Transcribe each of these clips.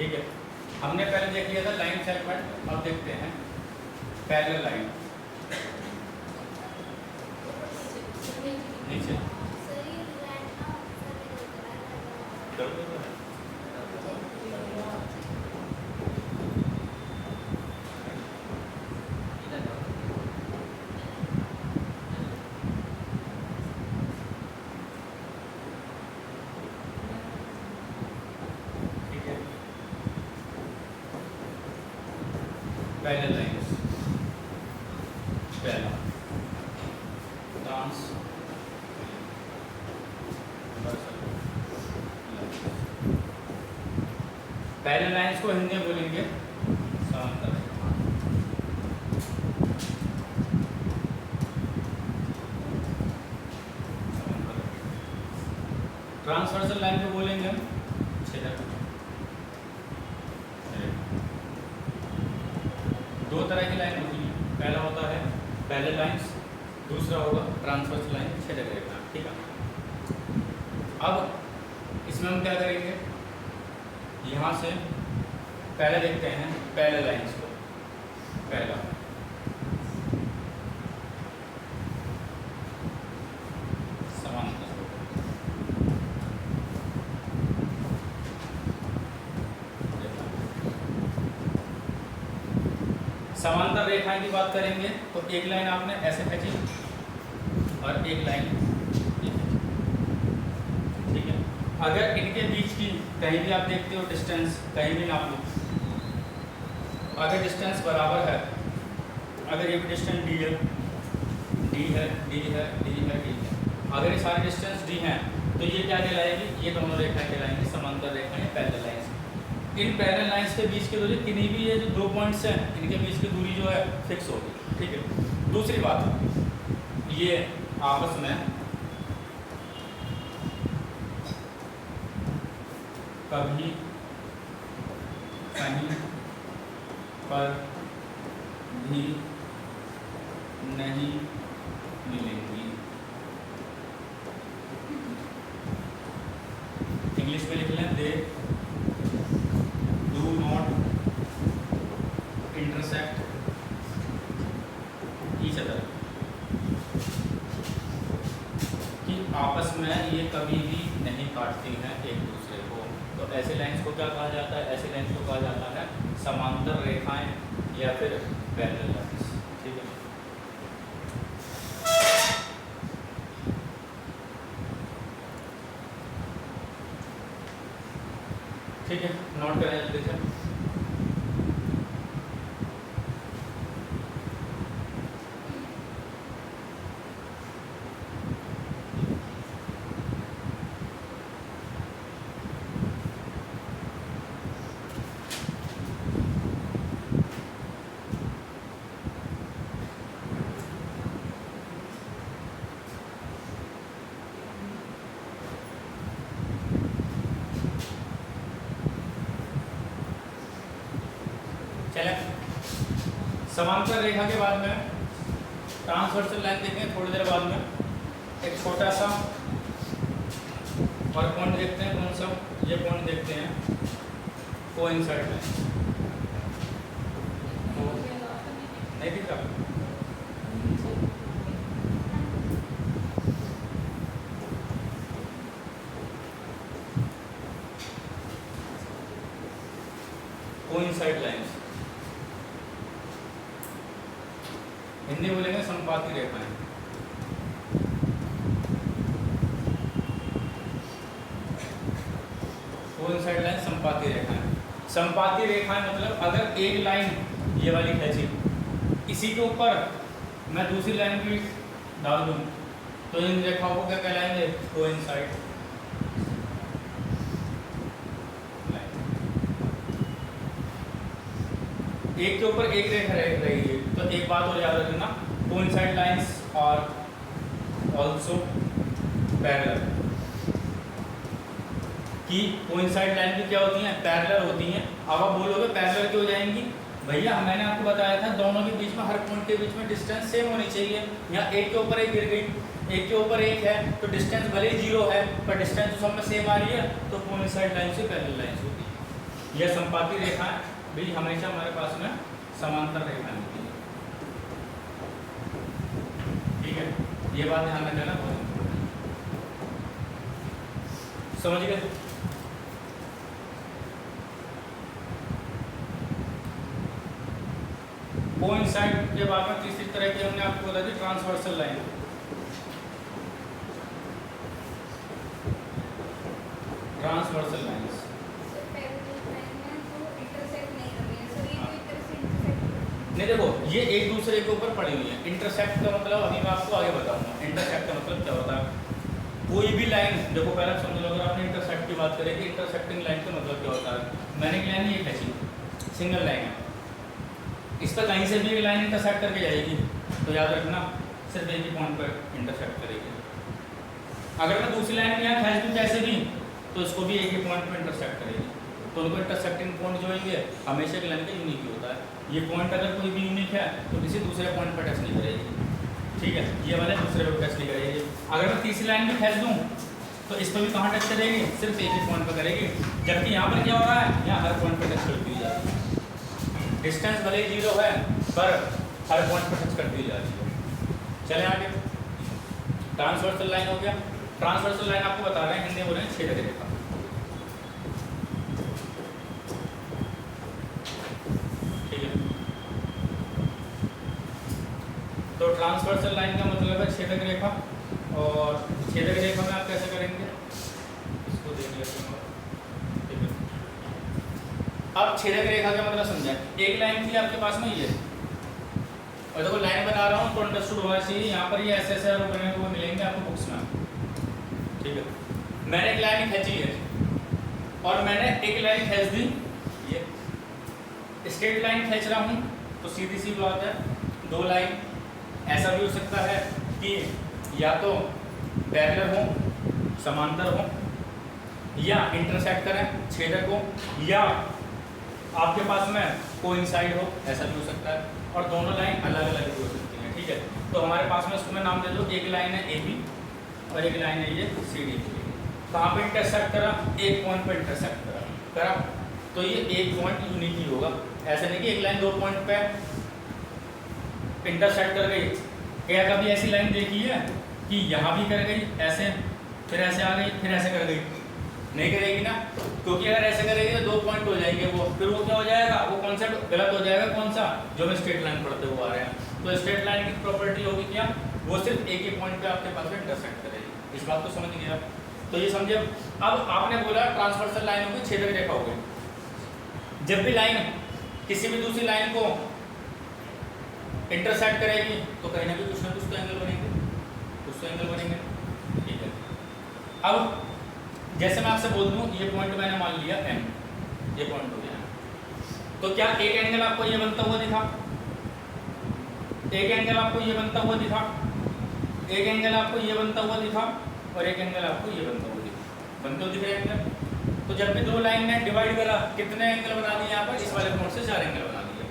ठीक है, हमने पहले देख लिया था लाइन सेगमेंट, अब देखते हैं पैरेलल लाइन। नीचे पैरेलल लाइंस, पहला ट्रांस पैरेलल लाइंस को हिंदी में बोलेंगे समांतर। ट्रांसवर्सल लाइन को बोलेंगे हम छेदक। दो तरह की लाइन होती है, पहला होता है पैरेलल लाइंस, दूसरा होगा ट्रांसवर्सल लाइन, छेदक रेखा। ठीक है, अब इसमें हम क्या करेंगे, यहाँ से पहले देखते हैं पैरेलल लाइंस को। पहला समांतर, समांतर रेखाएं की बात करेंगे तो एक लाइन आपने ऐसे खींची और एक लाइन ये खींची। ठीक है, अगर इनके बीच की कहीं भी आप देखते हो डिस्टेंस, कहीं भी नाप लो, अगर डिस्टेंस बराबर है, अगर ये डिस्टेंस डी है, डी है, डी है, डी है, डी है, अगर ये सारे डिस्टेंस डी हैं तो ये क्या कहलाएगी, ये दोनों रेखाएं कहलाएंगी समांतर रेखाएं, parallel lines. In parallel lines के बीच की दूरी, किन्हीं भी ये जो दो पॉइंट्स हैं इनके बीच की दूरी जो है फिक्स होगी। ठीक है, दूसरी बात, ये आपस में कभी कहीं पर भी नहीं मिलेंगी। इंग्लिश में लिख लें, they do not intersect each other, कि आपस में ये कभी भी नहीं काटती हैं एक दूसरे को। तो ऐसे लाइंस को क्या कहा जाता है, ऐसे लाइंस को कहा जाता है समांतर रेखाएं या फिर पैरेलल लाइंस। ठीक है, ठीक है, नोट करें जल्दी से। चले, समांतर रेखा के बाद में ट्रांसवर्सल लाइन देखेंगे थोड़ी देर बाद में। एक छोटा सा और पॉइंट देखते हैं, कौन सा, ये पॉइंट देखते हैं कोइंसाइड लाइन। नहीं दिख रहा, कोइंसाइड लाइंस, हिंदी बोलेंगे संपाती रेखाएं। कोइंसाइड लाइन, संपाती रेखाएं। संपाती रेखाएं मतलब अगर एक लाइन ये वाली खींची, इसी के ऊपर मैं दूसरी लाइन भी डाल दूं तो इन रेखाओं को क्या कहलाएंगे, कोइंसाइड लाइन। एक के ऊपर एक रेखा रह रही है तो एक बात और याद रखना, कोइंसाइड लाइंस और ऑल्सो पैरेलल, कि कोइंसाइड लाइन भी क्या होती हैं, पैरेलल होती हैं। अब आप बोलोगे पैरेलल क्यों हो जाएंगी, भैया मैंने आपको बताया था दोनों के बीच में, हर पॉइंट के बीच में डिस्टेंस सेम होनी चाहिए। यहाँ एक के ऊपर एक गिर गई, एक के ऊपर एक है तो डिस्टेंस भले ही जीरो है पर डिस्टेंस सब में सेम आ रही है, तो कोइंसाइड लाइन से पैरेलल लाइन होती है। यह संपाती रेखा भी हमेशा हमारे पास में समांतर रेखा होती है। ठीक है, ये बात ध्यान रखना बहुत इम्पोर्टेंट, समझ गए। कोइंसाइड के बाद में तीसरी तरह की हमने आपको बता दी ट्रांसवर्सल लाइन। ट्रांसवर्सल लाइंस नहीं, देखो ये एक दूसरे के ऊपर पड़ी हुई है। इंटरसेक्ट का मतलब अभी मैं आपको आगे बताऊंगा। इंटरसेक्ट का मतलब क्या होता है, कोई भी लाइन, देखो पहले समझ लो, अगर आपने इंटरसेक्ट की बात करें कि इंटरसेक्टिंग लाइन का मतलब क्या होता है। मैंने एक लाइन ये खींची, सिंगल लाइन है, इस पर कहीं से भी एक लाइन इंटरसेक्ट करके जाएगी, तो याद रखना सिर्फ एक ही पॉइंट पर इंटरसेक्ट करेगी। अगर मैं दूसरी लाइन में यहाँ खींच दूँ कैसे भी, तो इसको भी एक ही पॉइंट पर इंटरसेक्ट करेगी। तो उनको इंटरसेक्टिंग पॉइंट जो होंगे हमेशा एक लाइन का यूनिक ही होता है। ये पॉइंट अगर कोई भी यूनिक है तो किसी दूसरे पॉइंट पर टच नहीं करेगी। ठीक है, ये वाले दूसरे पर टच नहीं करेगी। अगर मैं तीसरी लाइन भी खींच दूँ तो इस पर भी कहाँ टच करेगी, सिर्फ एक ही पॉइंट पर करेगी। जबकि यहाँ पर क्या हो रहा है, यहाँ हर पॉइंट पर टच करती हुई जा रही है। डिस्टेंस भले ही 0 है पर हर पॉइंट पर टच करती हुई जा रही है। चले आगे, ट्रांसवर्सल लाइन हो गया। ट्रांसवर्सल लाइन आपको बता रहे हैं, हिंदी बोल रहे हैं छेदक रेखा। ठीक है, तो ट्रांसवर्सल लाइन का मतलब है छेदक रेखा। और छेदक रेखा में आप कैसे करेंगे, इसको देख लेते हैं। ठीक है, अब छेदक रेखा का मतलब समझा। एक लाइन थी आपके पास में ये, और देखो लाइन बना रहा हूँ तो अंडरस्टूड होना चाहिए। यहाँ पर ये ऐसे ऐसे वो मिलेंगे आपको बुक्स में। ठीक है, मैंने एक लाइन खींची है और मैंने एक लाइन खींच दी, ये स्ट्रेट लाइन खींच रहा हूँ, तो सीधी सी बात है दो लाइन ऐसा भी हो सकता है कि या तो पैरेलल हो, समांतर हो, या इंटरसेक्ट करें, छेदक हो, या आपके पास में कोइंसाइड हो, ऐसा भी हो सकता है। और दोनों लाइन अलग अलग भी हो सकती हैं। ठीक है, तो हमारे पास में इसको मैं नाम दे दो, एक लाइन है AB और एक लाइन है ये CD। कहाँ पे इंटरसेक्ट करा, एक पॉइंट पे इंटरसेक्ट करा, तो ये एक पॉइंट यूनिक ही होगा। ऐसा नहीं कि एक लाइन दो पॉइंट पे इंटरसेक्ट कर गई। क्या कभी ऐसी लाइन देखी है कि यहाँ भी कर गई ऐसे, फिर ऐसे आ गई, फिर ऐसे कर गई? नहीं करेगी ना, क्योंकि अगर ऐसे करेगी तो दो पॉइंट हो जाएंगे वो, फिर वो क्या हो जाएगा, वो कॉन्सेप्ट गलत हो जाएगा। कौन सा, जो हम स्ट्रेट लाइन पढ़ते हुए आ रहे हैं। तो स्ट्रेट लाइन की प्रॉपर्टी होगी क्या, वो सिर्फ एक ही पॉइंट पे आपके पास में इंटरसेक्ट करेगी। इस बात को समझ गया, तो ये समझे। अब आपने बोला ट्रांसवर्सल लाइन होगी, छेदक रेखा होगी। जब भी लाइन किसी भी दूसरी लाइन को इंटरसेक्ट करेगी तो कहीं ना कुछ ना कुछ तो एंगल बनेंगे, कुछ तो एंगल बनेंगे। ठीक है, अब जैसे मैं आपसे बोल दूं ये पॉइंट मैंने मान लिया M, ये पॉइंट हो गया, तो क्या एक एंगल आपको ये बनता हुआ दिखा, एक एंगल आपको ये बनता हुआ दिखा, एक एंगल आपको ये बनता हुआ दिखा, और एक एंगल आपको ये बनता हुआ दिखा, बनते हुए दिख रहे एंगल। तो जब भी दो लाइन ने डिवाइड करा, कितने एंगल बना दिए यहाँ पर, इस वाले पॉइंट से 4 एंगल बना दिए।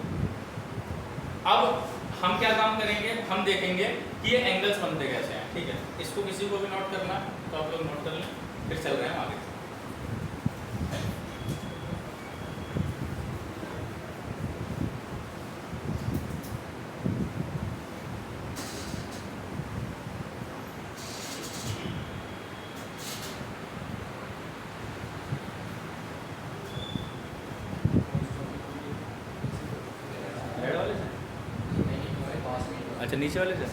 अब हम क्या काम करेंगे, हम देखेंगे कि ये एंगल्स बनते कैसे हैं। ठीक है, इसको किसी को भी नोट करना तो आप लोग नोट कर लें, फिर चल रहे हैं आगे। अच्छा, नीचे वाले से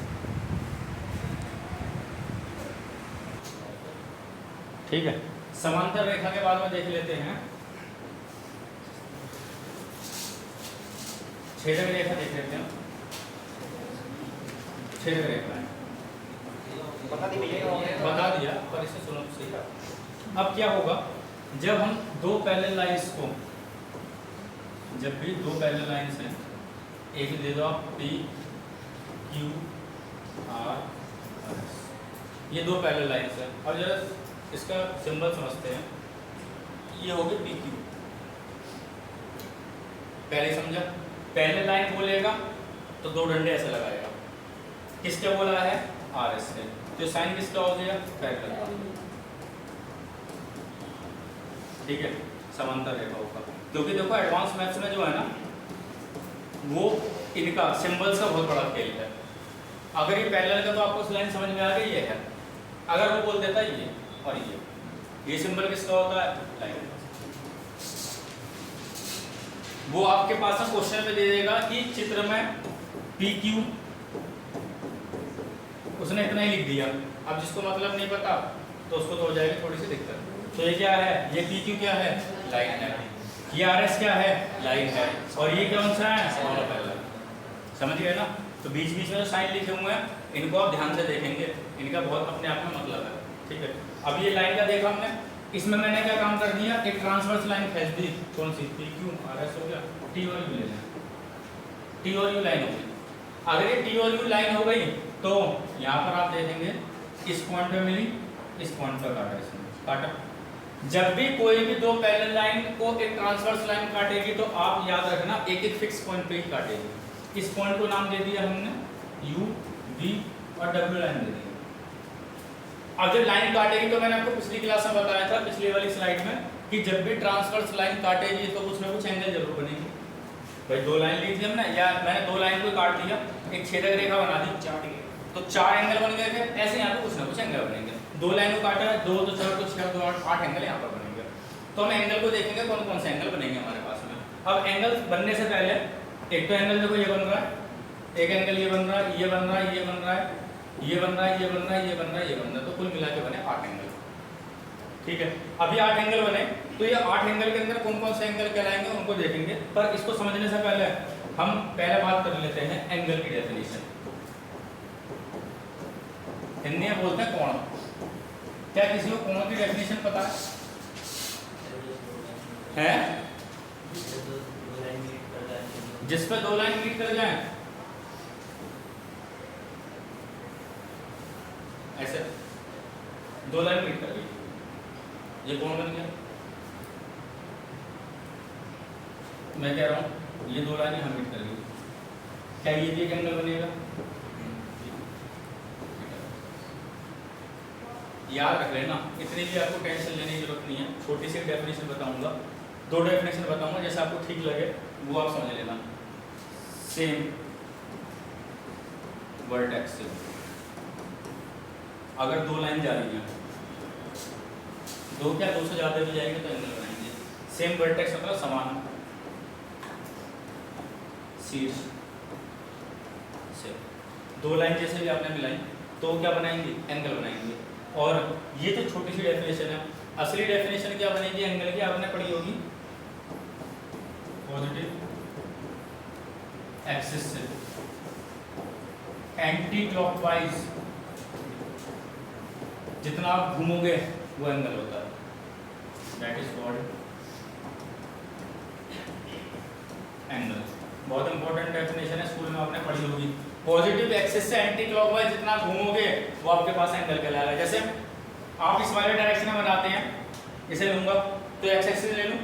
ठीक है। समांतर रेखा के बाद में देख लेते हैं छेदक रेखा, देख लेते हैं छेदक रेखा बता दिया, पर इसे सुनो सही। अब क्या होगा, जब हम दो पैरेलल लाइंस को, जब भी दो पैरेलल लाइंस हैं, एक दे दो आप P Q R S, ये दो पैरेलल लाइंस हैं। और जरा इसका सिंबल समझते हैं, ये हो गए PQ। पहले समझा, पहले लाइन बोलेगा तो दो डंडे ऐसे लगाएगा, किसके बोला है, RS से, तो साइन किसका हो गया, पैरेलल। ठीक है, समांतर रेखाओं का। क्योंकि देखो एडवांस मैथ्स में जो है ना वो इनका सिंबल्स का बहुत बड़ा खेल है। अगर ये पैरेलल का तो आपको उस लाइन समझ में आ गई है। अगर वो बोल देता है ये और ये सिंबल किसका होता है? लाइन। वो आपके पास में क्वेश्चन में दे देगा कि चित्र में पी क्यू, उसने इतना ही लिख दिया। अब जिसको मतलब नहीं पता तो उसको तो हो जाएगी थोड़ी सी दिक्कत। तो ये क्या है? ये पी क्यू क्या है? लाइन है। ये आर एस क्या है? लाइन है। और ये कौन सा है? Small parallel. समझ गए ना? तो बीच बीच में जो साइन लिखे हुए हैं इनको आप ध्यान से देखेंगे, इनका बहुत अपने आप में मतलब है। ठीक है, अब ये लाइन का देखा हमने, इसमें मैंने क्या काम कर दिया, एक ट्रांसवर्स लाइन खींच दी। कौन सी? पी क्यू आर एस हो गया, टी और यू ले लें, टी और यू लाइन हो गई। अगर ये टी और यू लाइन हो गई तो यहाँ पर आप देखेंगे इस पॉइंट पे मिली, इस पॉइंट पर काटा, इसने काटा। जब भी कोई भी दो पैरेलल लाइन को एक ट्रांसवर्स लाइन काटेगी तो आप याद रखना एक एक फिक्स पॉइंट पे ही काटेगी। इस पॉइंट को नाम दे दिया हमने यू, वी और डब्ल्यू लाइन दे दी। अब जब लाइन काटेगी तो मैंने आपको पिछली क्लास में बताया था, पिछली वाली स्लाइड में, कि जब भी ट्रांसवर्स लाइन काटेगी तो कुछ ना कुछ एंगल जरूर बनेगी। भाई दो लाइन ली थी हमने, या मैंने दो लाइन को काट दिया, एक छेदक रेखा बना दी, तो चार एंगल बन गए थे। ऐसे यहाँ पे कुछ ना कुछ एंगल बनेंगे। दो लाइन को काटा है, 2 तो 4 तो 6 तो 8 एंगल यहाँ पर बनेंगे। तो हम एंगल को देखेंगे कौन कौन से एंगल बनेंगे हमारे पास में। अब एंगल बनने से पहले एक तो एंगल देखो ये बन रहा है, एक एंगल ये बन रहा है, ये बन रहा है, ये बन रहा है, ये बन रहा है, ये बन रहा है, ये बन रहा है, ये बन रहा है। तो कुल मिला के बने 8 एंगल। ठीक है, अभी 8 एंगल बने तो ये 8 एंगल के अंदर कौन कौन से एंगल कहलाएंगे उनको देखेंगे। पर इसको समझने से पहले हम पहले बात कर लेते हैं एंगल की डेफिनेशन। हिंदी में बोलते हैं कोण। क्या किसी को कोण की डेफिनेशन पता है? जिस पे दो लाइन मीट कर जाए, ऐसे दो लाइन मीट कर गई, ये कोण बन गया। मैं कह रहा हूं ये दो लाइन हम मीट कर गई, क्या ये भी एक एंगल बनेगा? याद रख लेना, इतनी भी आपको टेंशन लेने की जरूरत नहीं है। छोटी सी डेफिनेशन बताऊंगा, 2 डेफिनेशन बताऊंगा, जैसे आपको ठीक लगे वो आप समझ लेना। सेम वर्टेक्स से अगर दो लाइन जा रही है, दो क्या 2 से ज्यादा भी जाएंगे तो एंगल बनाएंगे। सेम वर्टेक्स मतलब समान शीर्ष से दो लाइन जैसे भी आपने मिलाई तो क्या बनाएंगे? एंगल बनाएंगे। और ये तो छोटी सी डेफिनेशन है। असली डेफिनेशन क्या बनेगी एंगल की? आपने पढ़ी होगी, पॉजिटिव एक्सिस से एंटी क्लॉकवाइज जितना आप घूमोगे वो एंगल होता है। That is called angle. बहुत इंपॉर्टेंट डेफिनेशन है, स्कूल में आपने पढ़ी होगी। पॉजिटिव एक्सिस से एंटी क्लॉकवाइज जितना घूमोगे वो आपके पास एंगल कहलाएगा। जैसे आप इस वाले डायरेक्शन में बनाते हैं, इसे लूंगा तो एक्स एक्सिस ले लूं।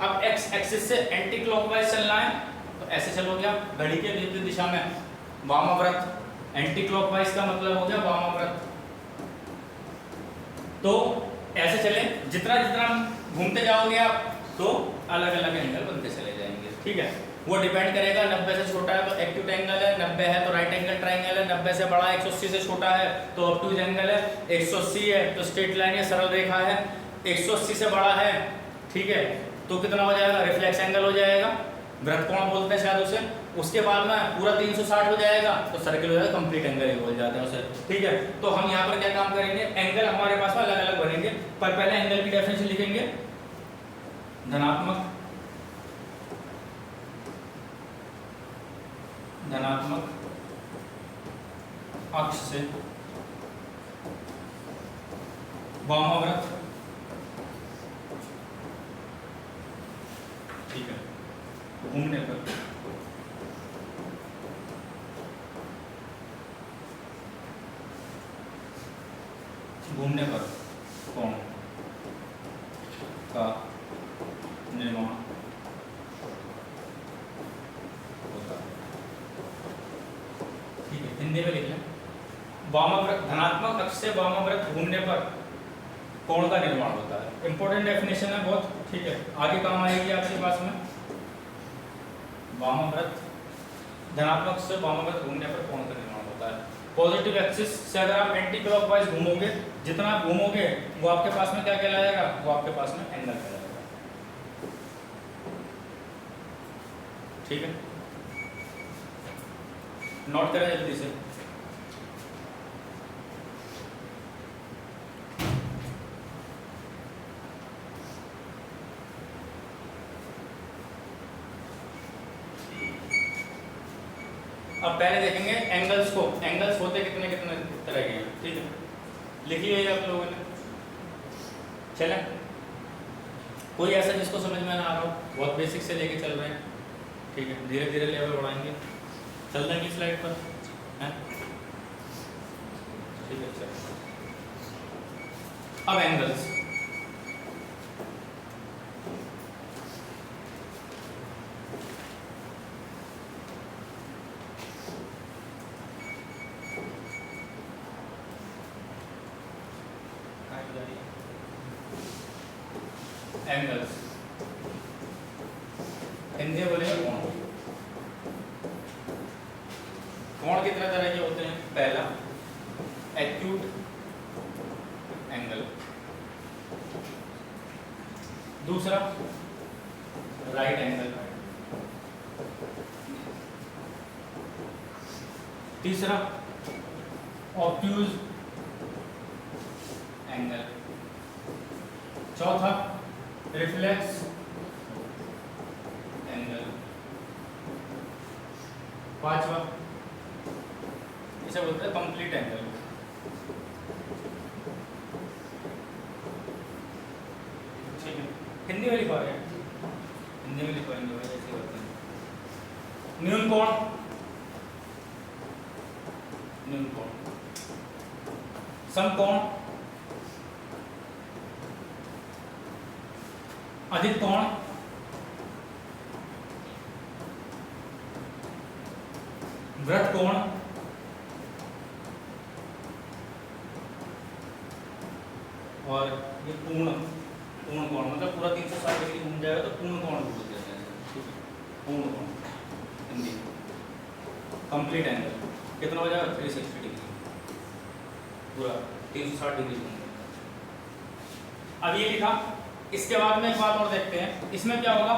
अब एक्स एक्सिस से एंटी क्लॉकवाइज चलना है तो ऐसे चलोगे आप घड़ी के विपरीत दिशा में, वामाव्रत। एंटी क्लॉकवाइज का मतलब हो गया वामाव्रत। तो ऐसे चले, जितना जितना घूमते जाओगे आप तो अलग अलग एंगल बनते चले जाएंगे। ठीक है, वो डिपेंड करेगा 90 से छोटा है तो एक्यूट एंगल है, 90 है तो राइट एंगल ट्रायंगल है, 90 से बड़ा 180 से छोटा है तो ऑब्टयूज एंगल है, 180 है तो स्ट्रेट लाइन या सरल रेखा है, 180 से बड़ा है, ठीक है, तो कितना हो जाएगा? रिफ्लेक्स एंगल हो जाएगा, वृत्त कोण बोलते हैं शायद उसे। उसके बाद में पूरा 360 हो जाएगा तो सर्किल हो जाएगा, कंप्लीट एंगल ही बोल जाते हैं उसे। ठीक है, तो हम यहाँ पर क्या काम करेंगे, एंगल हमारे पास में अलग अलग बनेंगे। पर पहले एंगल की डेफिनेशन लिखेंगे, धनात्मक अक्ष से वामाव्रत, ठीक है, घूमने पर कोण का निर्माण होता है। ठीक है, हिंदी में लिख लें, वामाव्रत, धनात्मक अक्ष से वामाव्रत घूमने पर कोण का निर्माण होता है। इंपॉर्टेंट डेफिनेशन है बहुत। ठीक है, आगे काम आएगी आपके पास में वामाव्रत। धनात्मक से वामाव्रत घूमने पर कोण का निर्माण होता है। पॉजिटिव एक्सिस से अगर आप एंटी क्लॉकवाइज घूमोगे, जितना आप घूमोगे वो आपके पास में क्या कहलाएगा, वो आपके पास में एंगल कहलाएगा। ठीक है, नोट करें जल्दी से। अब पहले देखेंगे एंगल्स को। एंगल्स होते कितने कितने तरह के हैं, ठीक है, लिखिए ये आप लोगों ने। चले, कोई ऐसा जिसको समझ में ना आ रहा हो, बहुत बेसिक से लेके चल रहे हैं, ठीक है, धीरे धीरे लेवल बढ़ाएंगे। चल देंगे स्लाइड पर, है ठीक है। चल अब एंगल्स, एंगल्स हिंदी में बोलेंगे कोण। कोण कितने तरह के होते हैं? पहला एक्यूट एंगल, दूसरा राइट एंगल, तीसरा ऑब्ट्यूज एंगल, चौथा रिफ्लेक्स एंगल, पांचवा इसे बोलते हैं कंप्लीट एंगल। ठीक है, हिंदी में लिखवा रहे हैं, हिंदी में लिखवाएंगे भाई, ऐसे होते हैं। न्यून कोण, न्यून कोण, समकोण, अधिक कोण, वृत्त कोण, और ये पूर्ण कोण, मतलब पूरा 360 डिग्री घूम जाएगा तो पूर्ण कोण बोलते हैं। ठीक है, पूर्ण कोण हिंदी। कंप्लीट एंगल कितना हो जाएगा? 360 डिग्री, पूरा 360 डिग्री घूम जाएगा। अब ये लिखा, इसके बाद में एक बात और देखते हैं, इसमें क्या होगा,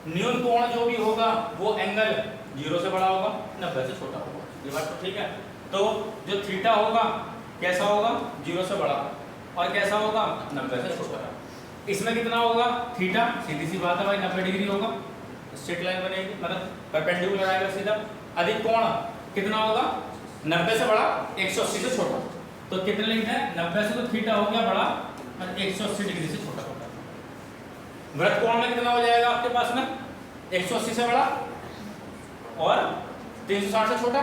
न्यून कोण जो भी होगा वो एंगल 0 से बड़ा होगा, 90 से छोटा होगा। ये बात तो ठीक है। तो जो थीटा होगा कैसा होगा? 0 से बड़ा, और कैसा होगा? 90 से छोटा। इसमें कितना होगा? थीटा सीधी सी बात है भाई, 90 डिग्री होगा, स्ट्रेट लाइन बनेगी, मतलब परपेंडिकुलर आएगा सीधा। अधिक कोण कितना होगा? 90 से बड़ा, 180 से छोटा। तो कितने लिखते हैं? 90 से तो थीटा हो गया बड़ा, और 180 डिग्री से छोटा होगा। वृत्त कोण में कितना हो जाएगा आपके पास में? 180 से बड़ा और 360 से छोटा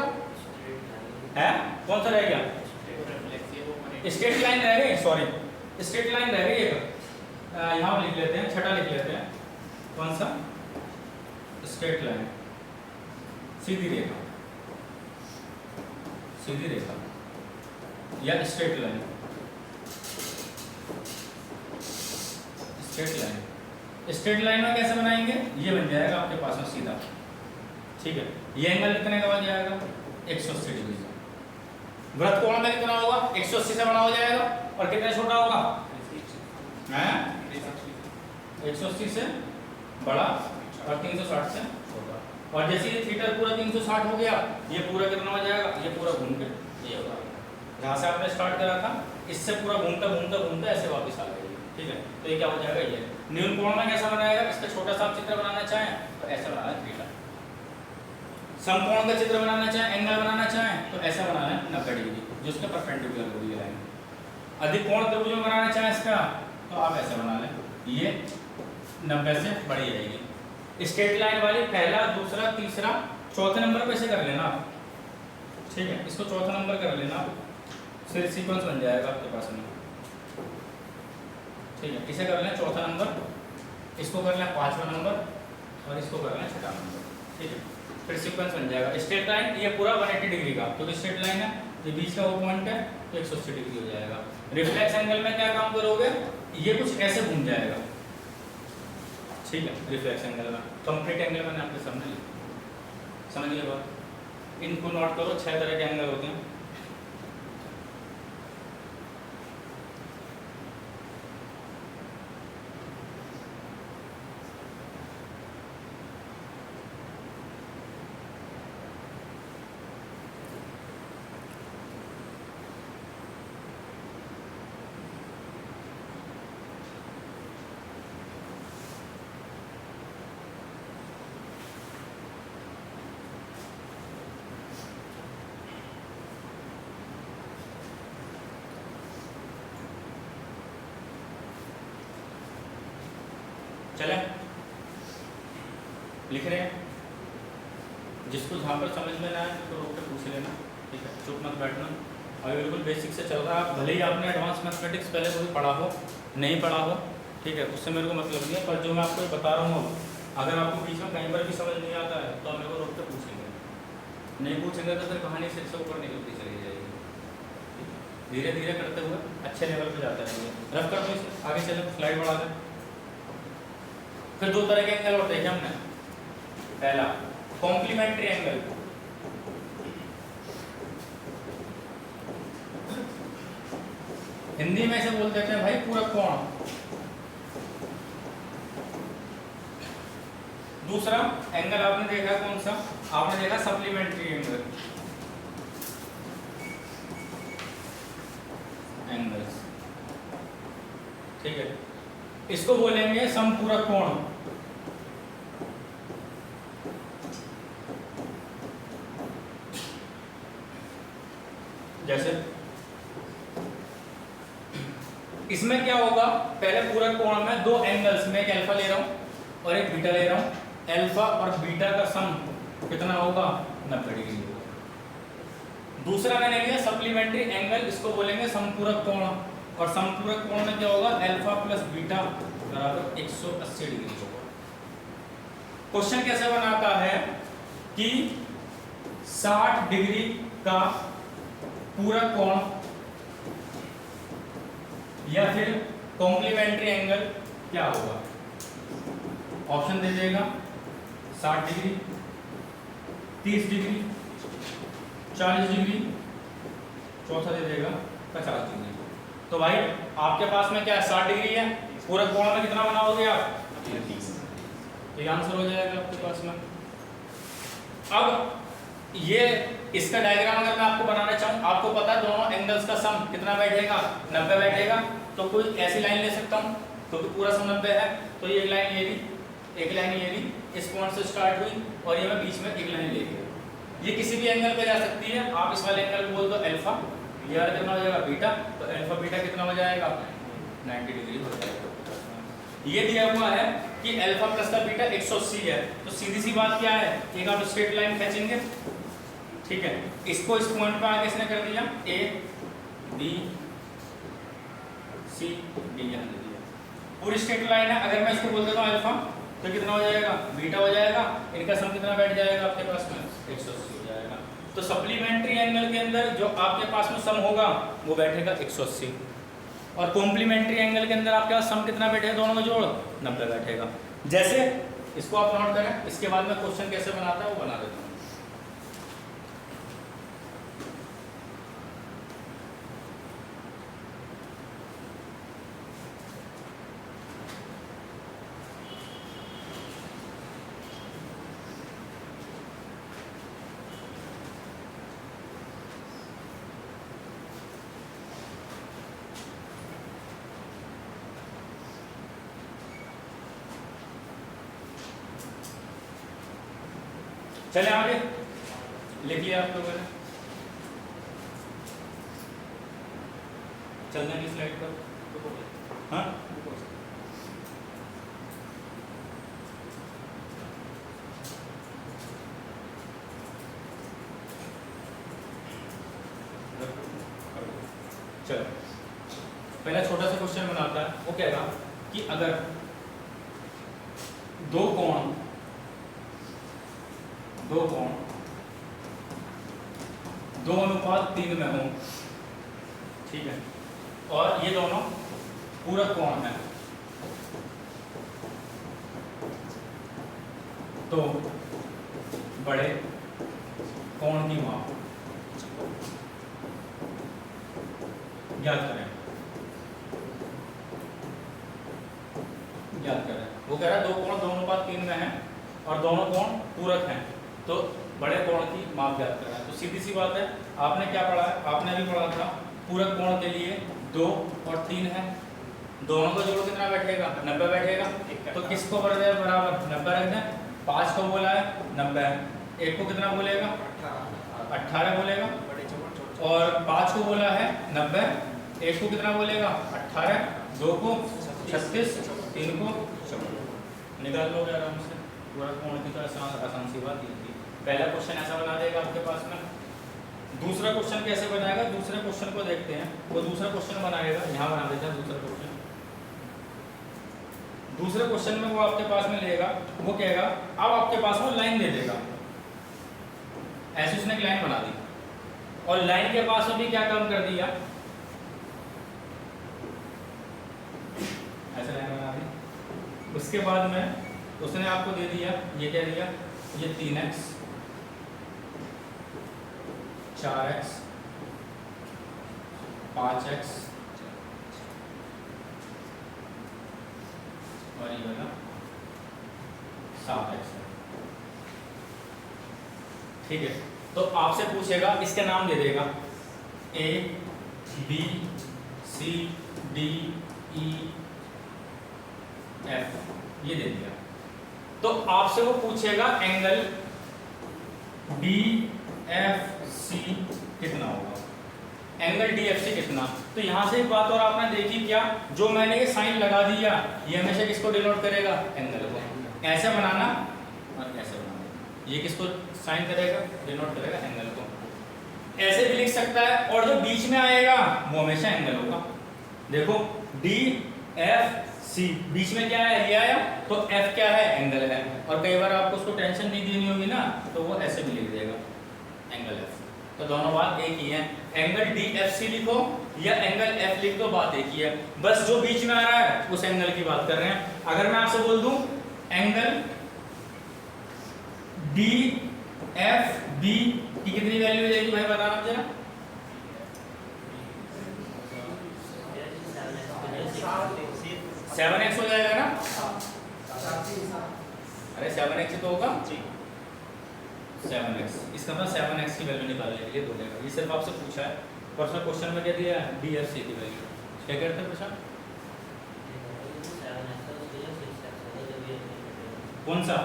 है। कौन सा रह गया? स्ट्रेट लाइन रह गई, सॉरी स्ट्रेट लाइन रह गई एक, यहाँ लिख लेते हैं, छठा लिख लेते हैं। कौन सा? स्ट्रेट लाइन, सीधी रेखा, सीधी रेखा या straight line, straight line. Straight line में कैसे बनाएंगे? ये बन जाएगा आपके पास में सीधा, ठीक है। ये एंगल कितने का बन जाएगा? 180 डिग्री। वृत्त कोण में कितना होगा? 180 से बड़ा हो जाएगा, और कितने छोटा होगा? 180 से बड़ा और 360 से छोटा। और जैसे ये थीटा पूरा 360 हो गया, ये पूरा कितना हो जाएगा? ये पूरा घूम के ये होगा, जहाँ से आपने स्टार्ट करा था इससे पूरा घूमता घूमता घूमता ऐसे वापस आ गया, ठीक है। तो ये क्या हो जाएगा? ये न्यून कोण में कैसा बनाएगा? इसका छोटा सा आप चित्र बनाना चाहें तो ऐसा बनाना है थीटा। समकोण का चित्र बनाना चाहें, एंगल बनाना चाहें तो ऐसा बनाना है 90 डिग्री, जो उसके परपेंडिकुलर होगी लाइन। अधिक कोण त्रिभुज में बनाना चाहें इसका तो आप ऐसा बना लें, ये 90 से बड़ी रहेगी। स्ट्रेट लाइन वाली पहला, दूसरा, तीसरा, चौथे नंबर पे से कर लेना आप, ठीक है। इसको चौथा नंबर कर लेना, फिर सीक्वेंस बन जाएगा आपके पास में, ठीक है। इसे कर लें चौथा नंबर, इसको कर लें 5वां नंबर, और इसको कर लें 6वां नंबर, ठीक है। फिर सीक्वेंस बन जाएगा। स्ट्रेट लाइन ये पूरा 180 डिग्री का, तो स्ट्रेट लाइन है, ये बीच का वो पॉइंट है, तो 180 डिग्री हो जाएगा। रिफ्लेक्स एंगल में क्या काम करोगे? ये कुछ ऐसे घूम जाएगा, ठीक है, रिफ्लेक्स एंगल में कंप्लीट एंगल मैंने आपके सामने लिखा, समझ गए बात। इनको नोट करो, 6 तरह के एंगल होते हैं। चले लिख रहे हैं, जिसको जहाँ पर समझ में ना आए तो रोक के पूछ लेना, ठीक है, चुप मत बैठना। अभी बिल्कुल बेसिक से चल रहा है, भले ही आपने एडवांस मैथमेटिक्स पहले कभी पढ़ा हो नहीं पढ़ा हो, ठीक है, उससे मेरे को मतलब नहीं है, पर जो मैं आपको बता रहा हूँ अगर आपको बीच में कहीं पर भी समझ नहीं आता है तो मेरे को रोक के पूछेंगे, नहीं पूछेंगे तो फिर कहानी सिर से ऊपर निकलती चली जाएगी। धीरे धीरे करते हुए अच्छे लेवल पे जाते रहेंगे। रफ कर दो इसे, आगे चले, स्लाइड बढ़ा दें। फिर 2 तरह के एंगल और देखे हमने। पहला कॉम्प्लीमेंट्री एंगल, हिंदी में इसे बोल देते हैं भाई पूरक कोण। दूसरा एंगल आपने देखा कौन सा, आपने देखा सप्लीमेंट्री एंगल, एंगल्स, ठीक है, इसको बोलेंगे समपूरक कोण। जैसे इसमें क्या होगा, पहले पूरक कोण में 2 एंगल्स में एक अल्फा ले रहा हूं और एक बीटा ले रहा हूं, अल्फा और बीटा का सम कितना होगा, 90 डिग्री होगा। दूसरा मैंने लिया सप्लीमेंट्री एंगल, इसको बोलेंगे समपूरक कोण, और समपूरक कोण में क्या होगा, अल्फा प्लस बीटा बराबर 180 डिग्री होगा। क्वेश्चन कैसे बनाता है कि 60 डिग्री का पूरक कोण या फिर कॉम्प्लीमेंट्री एंगल क्या होगा। ऑप्शन दे देगा 60 डिग्री, 30 डिग्री, 40 डिग्री, चौथा दे देगा 50 डिग्री। तो भाई आपके पास में क्या है, 60 डिग्री है, पूरक कोण में कितना बनाओगे आप, 30। तो ये आंसर हो जाएगा आपके पास में। अब ये इसका डायग्राम अगर मैं आपको बनाना चाहूँ, आपको पता है दोनों एंगल्स का सम कितना बैठेगा, 90 बैठेगा, तो कोई ऐसी लाइन ले सकता हूँ क्योंकि तो पूरा सम 90 है, तो ये एक लाइन ये भी, एक लाइन ये भी इस पॉइंट से स्टार्ट हुई और ये मैं बीच में एक लाइन ले गया। ये किसी भी एंगल पे जा सकती है, आप इस वाले एंगल को बोल दो अल्फा, ये वाला कितना हो जाएगा बीटा, तो अल्फा बीटा कितना हो जाएगा, 90 डिग्री हो जाएगा। ये दिया हुआ है कि अल्फा प्लस का बीटा 180 है, तो सीधी सी बात क्या है, एक आप स्ट्रेट लाइन खींचेंगे, ठीक है, इसको इस पॉइंट पे आगे इसने कर दिया ए बी सी डी, यहाँ दे दिया, पूरी स्ट्रेट लाइन है। अगर मैं इसको बोल देता हूँ अल्फा, तो कितना हो जाएगा, बीटा हो जाएगा, इनका सम कितना बैठ जाएगा आपके पास में, 180 हो जाएगा। तो सप्लीमेंट्री एंगल के अंदर जो आपके पास में सम होगा वो बैठेगा 180, और कॉम्प्लीमेंट्री एंगल के अंदर आपके पास सम कितना बैठेगा, दोनों का जोड़ 90 बैठेगा। जैसे इसको आप नोट करें, इसके बाद में क्वेश्चन कैसे बनाता है वो बना देता हूँ। चले आगे, लिख लिया आप लोगों ने, चलने की स्लाइड पर, हाँ चलो, पहला छोटा सा क्वेश्चन बनाता है, वो कहेगा कि अगर दो कोण 2:3 में हो, ठीक है, और ये दोनों पूरक कोण है, तो बड़े कोण की माप ज्ञात करें। वो कह रहा है दो कोण 2:3 में है और दोनों कोण पूरक हैं, तो बड़े कोण की माप ज्ञात करना है। तो सीधी सी बात है, आपने क्या पढ़ा है, आपने भी पढ़ा था पूरक कोण के लिए 2 और 3 है, दोनों का जोड़ कितना बैठेगा, 90 बैठेगा। तो किसको बराबर 90 रख दें, 5 को बोला है 90, एक को कितना बोलेगा 18 बोलेगा, और 5 को बोला है 90, एक को कितना बोलेगा 18, 2 को 36, 3 को 54। निकाल लोगे आराम से, पूरा कोण की तो आसान सी बात ये थी। पहला क्वेश्चन ऐसा बना देगा आपके पास में। दूसरा क्वेश्चन कैसे बनाएगा, दूसरे क्वेश्चन को देखते हैं। वो दूसरा क्वेश्चन बनाएगा, यहाँ बना देते हैं दूसरा क्वेश्चन। दूसरे क्वेश्चन में वो आपके पास में लेगा, वो कहेगा अब आपके पास में लाइन दे देगा, ऐसे उसने एक लाइन बना दी और लाइन के पास में भी क्या काम कर दिया, ऐसे लाइन बना दी। उसके बाद में उसने आपको दे दिया, ये क्या दिया, ये 3x 4x 5x और ये वाला 7x है, ठीक है। तो आपसे पूछेगा, इसके नाम दे देगा A B C D E F, ये दे दिया। तो आपसे वो पूछेगा एंगल DFC कितना होगा, एंगल DFC कितना। तो यहां से एक बात और आपने देखी क्या, जो मैंने ये साइन लगा दिया, ये हमेशा किसको डिनोट करेगा, एंगल को। ऐसे बनाना और ऐसे बनाना, ये किसको साइन करेगा, डिनोट करेगा एंगल को। ऐसे भी लिख सकता है, और जो बीच में आएगा वो हमेशा एंगल होगा। देखो DFC बीच में क्या है, ये आया, तो F क्या है, एंगल है। और कई बार आपको उसको टेंशन नहीं देनी होगी ना, तो वो ऐसे भी लिख देगा एंगल F। तो दोनों बात एक ही है, एंगल DFC लिखो या एंगल F लिख दो, बात एक ही है। बस जो बीच में आ रहा है उस एंगल की बात कर रहे हैं। अगर मैं आपसे बोल दूं एंगल DFB की कितनी वैल्यू हो जाएगी भाई, बताना जरा। 7x हो जाएगा ना, अरे 7x तो होगा 7x, इसका मतलब 7x की वैल्यू निकालने के लिए बोलेगा। ये सिर्फ आपसे पूछा है, पर्सनल क्वेश्चन में क्या दिया है, DFC की वैल्यू क्या कहते हैं पूछा, कौन सा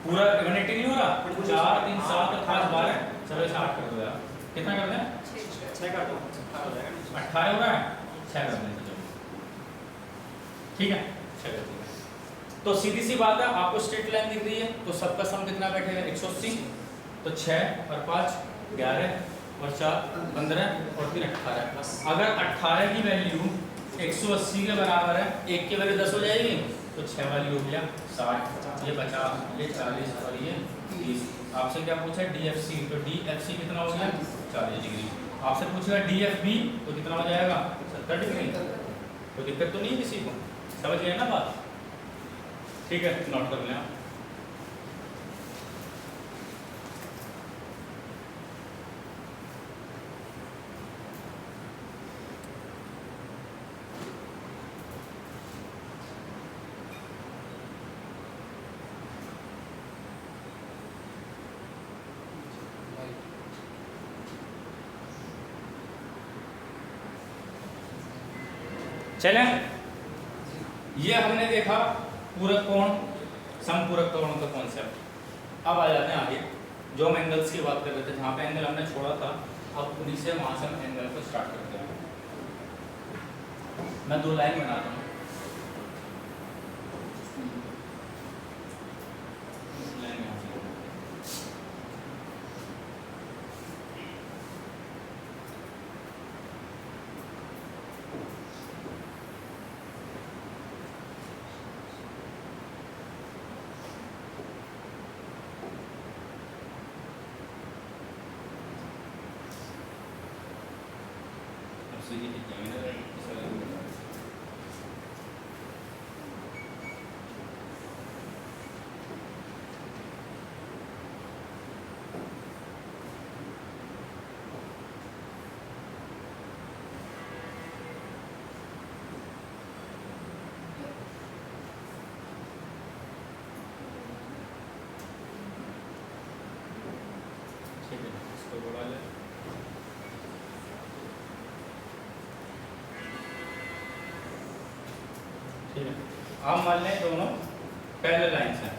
पूरा 180 नहीं हो रहा, 4 3 7 5 12, चलो इसे 8 कर दो यार, कितना कर दें 6 कर दो, 18 हो रहा है, 6 कर दें, ठीक है 6 कर दिया। तो सीधी सी बात है, आपको स्ट्रेट लाइन दिख रही है, तो सबका सम कितना बैठेगा 180, तो 6 और 5 11 और 4 15 और 3 18। अगर 18 की वैल्यू 180 के बराबर है, 1 की वैल्यू 10 हो जाएगी, तो 6 वाली हो गया 60, ये 50, ये 40 और ये 30। आपसे क्या पूछा DFC, तो DFC कितना हो गया 40 डिग्री। आपसे पूछेगा DFB, तो कितना हो जाएगा 70 डिग्री। तो दिक्कत तो नहीं है किसी को, समझ गए ना बात, ठीक है, नोट कर लें आप। चलें, ये हमने देखा पूरक कोण, समपूरक कोण का कॉन्सेप्ट। अब आ जाते हैं आगे, जो हम एंगल्स की बात कर रहे थे, जहाँ पे एंगल हमने छोड़ा था, अब उन्हीं से वहाँ से हम एंगल को स्टार्ट करते हैं। मैं 2 लाइन बनाता हूँ, इसको बढ़ा ले। ठीक है, आप मान लें दोनों पैरेलल लाइंस हैं।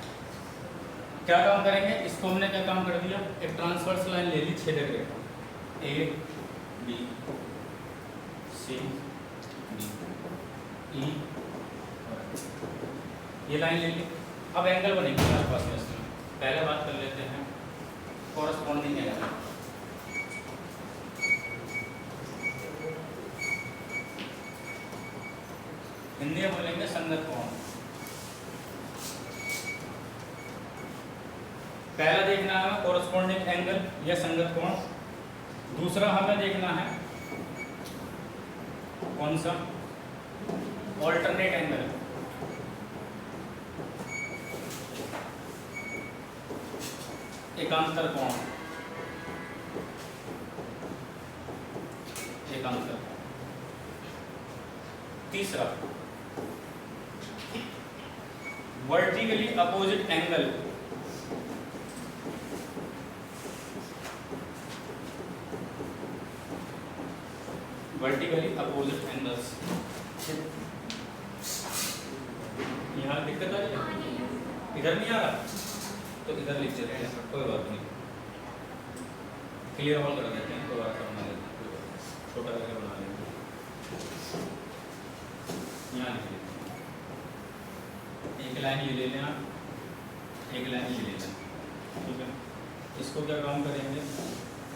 क्या काम करेंगे, इसको हमने क्या काम कर दिया, एक ट्रांसवर्स लाइन ले ली, छेदक रेखा ए बी सी डी ई, ये लाइन ले ली। अब एंगल बनेगी हमारे पास में, इसमें पहले बात कर लेते हैं कॉरस्पॉन्डिंग एंगल। हिंदी में बोलेंगे संगत कोण। पहला देखना है कॉरस्पॉन्डिंग एंगल या संगत कोण। दूसरा हमें देखना है कौन सा, ऑल्टरनेट एंगल। एकांतर कोण, एकांतर। तीसरा vertically opposite angle. Vertically opposite angles. यहाँ दिक्कत आ रही है, इधर नहीं आ रहा तो इधर लिख देते हैं, कोई बात नहीं, क्लियर ऑल कर देते हैं, कोई बात बना लेते हैं, छोटा करके बना लेते हैं। यहाँ लिख लेते हैं, एक लाइन ये ले लें आप, एक लाइन ये ले लें, ठीक है। इसको क्या काम करेंगे,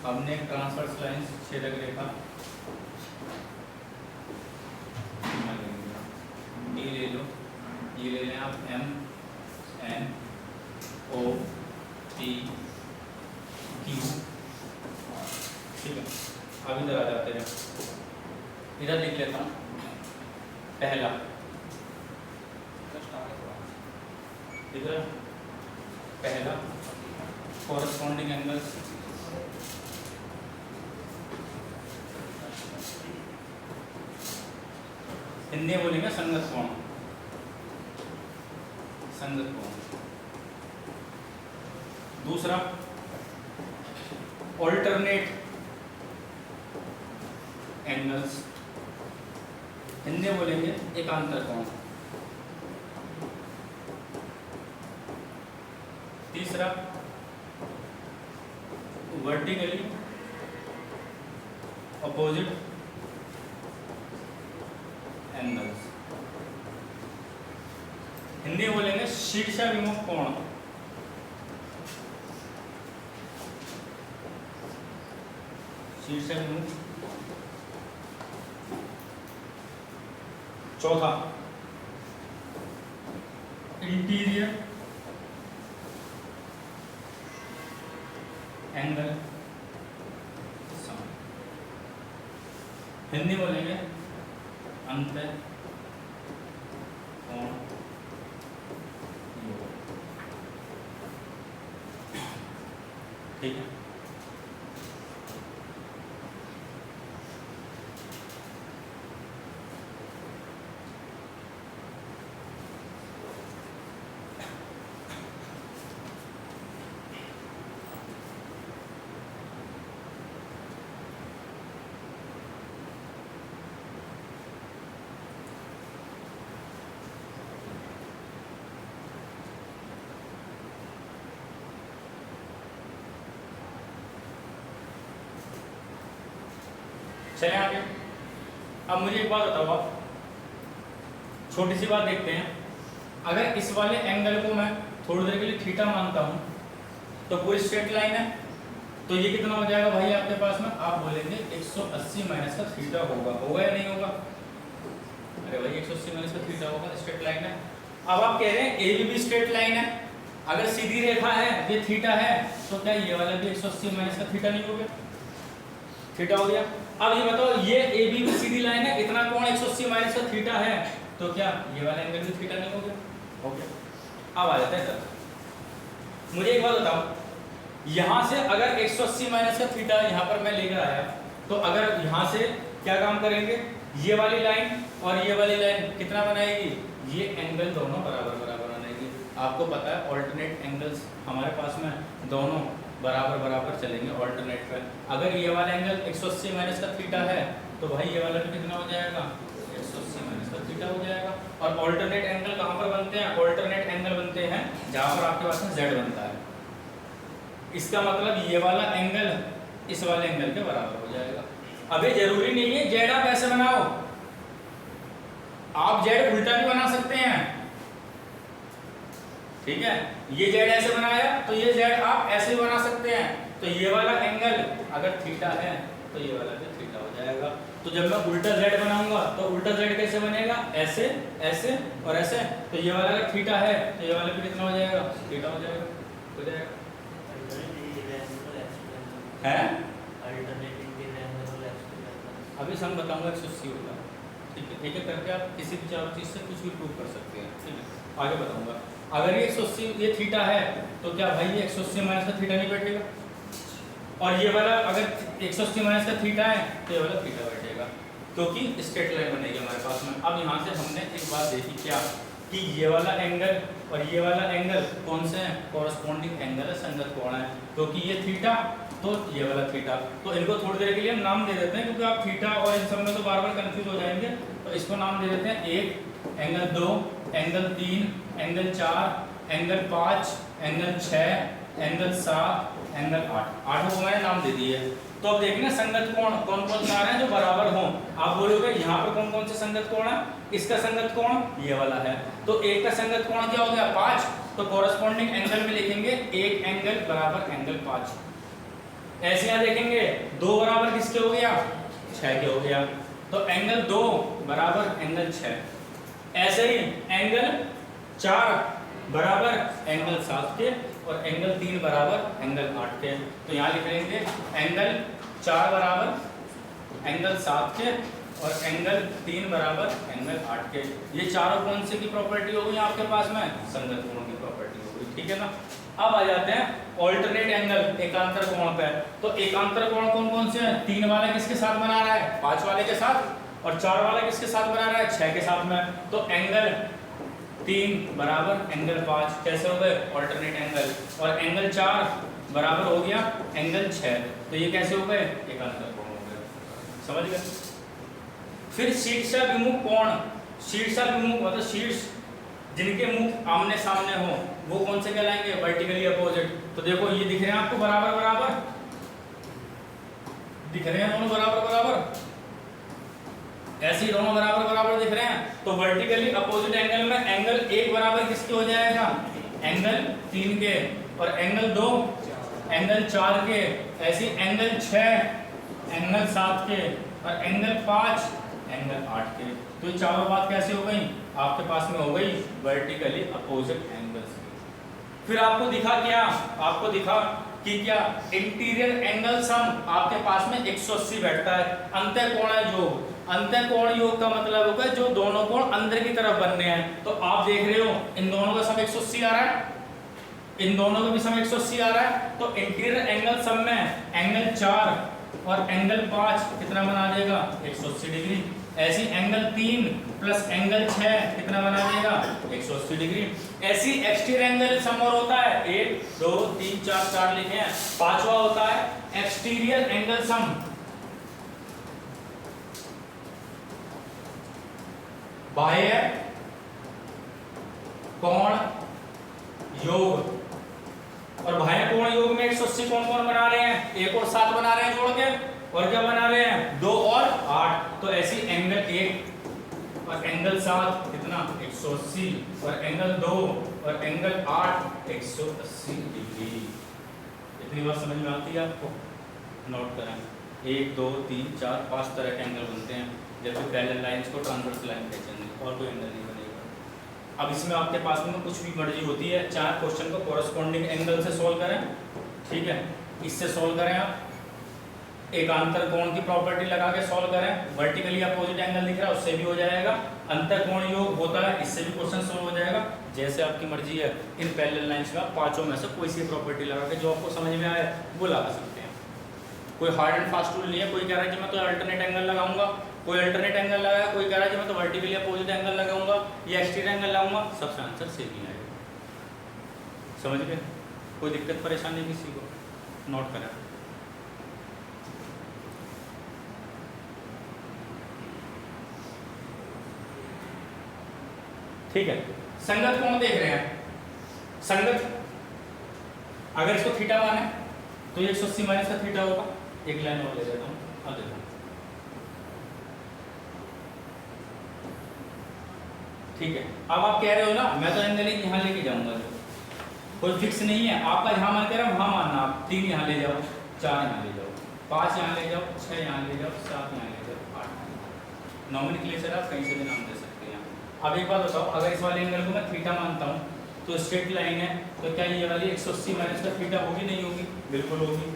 हमने एक ट्रांसवर्स लाइन छेदक रेखा डी ले लो, ये ले लें आप M N O P Q, ठीक है। अब इधर आ जाते हैं, इधर लिख लेता हूँ पहला, इधर पहला कॉरस्पॉन्डिंग एंगल्स, हिंदी में बोलेंगे संगत कोण, संगत कोण। दूसरा ऑल्टरनेट एंगल्स, हिंदी में बोलेंगे एकांतर कोण। तीसरा वर्टिकली अपोजिट एंगल्स, हिंदी में बोलेंगे शीर्षाभिमुख कोण। शीर्षाभिमुख। चौथा इंटीरियर एंगल, हिंदी बोलेंगे अंत कोण। ठीक है, चलें आगे। अब मुझे एक बात बताओ आप, छोटी सी बात देखते हैं। अगर इस वाले एंगल को मैं थोड़ी देर के लिए थीटा मानता हूं तो पूरी स्ट्रेट लाइन है, तो ये कितना हो जाएगा भाई आपके पास में, आप बोलेंगे 180 माइनस का थीटा होगा, होगा या नहीं होगा? अरे भाई 180 माइनस का थीटा होगा, स्ट्रेट लाइन है। अब आप कह रहे हैं ए भी स्ट्रेट लाइन है, अगर सीधी रेखा है, ये थीटा है, तो क्या ये वाला भी 180 माइनस का थीटा नहीं हो गया? थीटा हो गया। अब ये बताओ, ये ए बी सीधी लाइन है, इतना कोण 180 माइनस का थीटा है, तो क्या ये वाला एंगल भी थीटा नहीं हो गया? हो गया। अब आ जाता है सर, मुझे एक बात बताओ, यहाँ से अगर 180 माइनस का थीटा यहाँ पर मैं लेकर आया, तो अगर यहाँ से क्या काम करेंगे, ये वाली लाइन और ये वाली लाइन कितना बनाएगी, ये एंगल दोनों बराबर बराबर बनाएगी। आपको पता है ऑल्टरनेट एंगल्स हमारे पास में दोनों बराबर बराबर चलेंगे ऑल्टरनेट पे। अगर ये वाला एंगल 180 माइनस का थीटा है तो भाई ये वाला भी कितना हो जाएगा, 180 माइनस का थीटा हो जाएगा। और ऑल्टरनेट एंगल कहाँ पर बनते हैं, ऑल्टरनेट एंगल बनते हैं जहाँ पर आपके पास में z बनता है। इसका मतलब ये वाला एंगल इस वाले एंगल के बराबर हो जाएगा। अभी जरूरी नहीं है जेड आप ऐसे बनाओ, आप जेड उल्टा भी बना सकते हैं, ठीक है। ये जेड ऐसे बनाया तो ये जेड आप ऐसे भी बना सकते हैं। तो ये वाला एंगल अगर थीटा है तो ये वाला भी थीटा हो जाएगा। तो जब मैं उल्टा जेड बनाऊंगा तो उल्टा जेड कैसे बनेगा, ऐसे ऐसे और ऐसे। तो ये वाला अगर थीटा है तो ये वाला भी कितना हो जाएगा, थीटा हो जाएगा, हो जाएगा है। अभी हम बताऊंगा 180 होगा, ठीक है। एक एक करके आप किसी भी चार चीज से कुछ भी प्रूव कर सकते हैं, ठीक है। आगे बताऊंगा। अगर ये 180 ये थीटा है तो क्या भाई ये 180 माइनस का थीटा नहीं बैठेगा, और ये वाला अगर 180 माइनस का थीटा है तो ये वाला थीटा बैठेगा, क्योंकि स्ट्रेट लाइन बनेगी हमारे पास में। अब यहाँ से हमने एक बात देखी क्या, कि ये वाला एंगल और ये वाला एंगल कौन से हैं, कॉरस्पॉन्डिंग एंगल है, संगत कोण है। क्योंकि ये थीटा तो ये वाला थीटा, तो इनको थोड़ी देर के लिए हम नाम दे देते हैं, क्योंकि आप थीटा और इन सब में तो बार बार कंफ्यूज हो जाएंगे। तो इसको नाम दे देते हैं 1, angle 2, angle 3, angle 4, angle 5, angle 6, angle 7, angle 8। 8 को मैंने नाम दे दिए। तो अब देखना संगत कोण कौन कौन सा है जो बराबर हों। आप बोलोगे यहाँ पर कौन कौन से संगत कोण है, इसका संगत कोण ये वाला है, तो एक का संगत कोण क्या हो गया 5। तो कॉरस्पॉन्डिंग एंगल में लिखेंगे एक एंगल बराबर एंगल 5। ऐसे यहाँ देखेंगे 2 बराबर किसके हो गया, 6 के हो गया, तो एंगल 2 बराबर एंगल 6। ऐसे ही एंगल 4 बराबर एंगल 7 के, और एंगल 3 बराबर एंगल 8 के। तो यहाँ लिख लेंगे एंगल 4 बराबर एंगल 7 के और एंगल 3 बराबर एंगल 8 के। ये चारों कौन से की प्रॉपर्टी हो गई आपके पास में, संगत कोण की प्रॉपर्टी हो गई, ठीक है ना। अब आ जाते हैं ऑल्टरनेट एंगल एकांतर कोण पे। तो एकांतर कोण कौन कौन से हैं, 3 वाला किसके साथ बना रहा है, 5 वाले के साथ, और 4 वाला किसके साथ बना रहा है, 6 के साथ में। तो एंगल 3 बराबर एंगल 5 कैसे हो गए, ऑल्टरनेट एंगल। और एंगल 4 बराबर हो गया एंगल 6, तो ये कैसे हो गए, एकांतर कोण हो गए, समझ गए। फिर शीर्षाभिमुख कोण, शीर्षाभिमुख मतलब शीर्ष जिनके मुख आमने सामने हो वो कौन से कहलाएंगे, वर्टिकली अपोजिट। तो देखो ये दिख रहे हैं आपको बराबर बराबर दिख रहे हैं, दोनों बराबर बराबर, ऐसे ही दोनों बराबर बराबर दिख रहे हैं। तो वर्टिकली अपोजिट एंगल में एंगल 1 बराबर किसके हो जाएगा, एंगल 3 के, और एंगल 2 एंगल 4 के, ऐसे एंगल 6 एंगल 7 के, और एंगल 5 एंगल 8 के। तो ये चारों बात कैसे हो गई आपके पास में, हो गई वर्टिकली अपोजिट एंगल्स। फिर आपको दिखा क्या, आपको दिखा कि क्या इंटीरियर एंगल सम आपके पास में 180 बैठता है। अंतः कोण योग, अंतः कोण योग का मतलब होगा जो दोनों कोण अंदर की तरफ बनने हैं। तो आप देख रहे हो इन दोनों का सम 180 आ रहा है, इन दोनों का भी सम 180 आ रहा है। तो इंटीरियर एंगल सम में एंगल 4 और एंगल 5 कितना बना देगा, 180 डिग्री। ऐसी एंगल 3 प्लस एंगल 6 कितना बना देगा, 180 डिग्री। ऐसी एक्सटीरियर एंगल सम और होता है 1 2 3 4 4 लिखे हैं, 5वां होता है एक्सटीरियर एंगल सम। बाह्य कोण योग, और बाह्य कोण योग में 180 कौन कौन बना रहे हैं, 1 और 7 बना रहे हैं जोड़ के, और क्या बना रहे हैं 2 और 8। तो ऐसी एंगल 1 और एंगल 7 कितना 180, और एंगल 2 और एंगल 8 180 डिग्री। इतनी बात समझ में आती है आपको, नोट करें। 1 2 3 4 5 तरह के एंगल बनते हैं, जबकि पैरेलल लाइंस को ट्रांसवर्स लाइन कहते हैं, और कोई एंगल नहीं बनेगा। अब इसमें आपके पास में कुछ भी मर्जी होती है, चाहे क्वेश्चन को कॉरस्पॉन्डिंग एंगल से सोल्व करें, ठीक है, इससे सोल्व करें, आप एकांतर कोण की प्रॉपर्टी लगा के सॉल्व करें, वर्टिकली अपोजिट एंगल दिख रहा है उससे भी हो जाएगा, अंतर कोण योग होता है इससे भी क्वेश्चन सॉल्व हो जाएगा। जैसे आपकी मर्जी है, इन पैरेलल लाइंस का पांचों में से कोई सी प्रॉपर्टी लगा के जो आपको समझ में आए वो लगा सकते हैं। कोई हार्ड एंड फास्ट रूल नहीं है। कोई कह रहा है कि मैं तो अल्टरनेट एंगल लगाऊंगा, कोई अल्टरनेट एंगल लगाया, कोई कह रहा है कि मैं तो वर्टिकली अपोजिट एंगल लगाऊंगा या एक्सटीरियर एंगल लगाऊंगा, सबसे आंसर सेम ही आएगा। समझ गए, कोई दिक्कत परेशानी किसी को। नोट करें। ठीक है, संगत कोण देख रहे हैं। संगत अगर इसको थीटा माने तो ये 180 माइनस का थीटा होगा। एक लाइन और ले लेता हूँ, अब देखो। ठीक है, अब आप कह रहे हो ना मैं तो एंगल यहाँ लेके जाऊंगा, कोई फिक्स नहीं है आपका, यहाँ मन कह रहा वहाँ मानना, आप 3 यहाँ ले जाओ, 4 यहाँ ले जाओ, 5 यहाँ ले जाओ, 6 यहाँ ले जाओ, 7 यहाँ ले जाओ, 8। नॉमेनक्लेचर आप कहीं से भी नाम दे सकते हैं। अब एक बात बताओ, अगर इस वाले एंगल को मैं थीटा मानता हूँ तो स्ट्रेट लाइन है, तो क्या ये वाली 180 माइनस का थीटा होगी नहीं होगी? बिल्कुल होगी।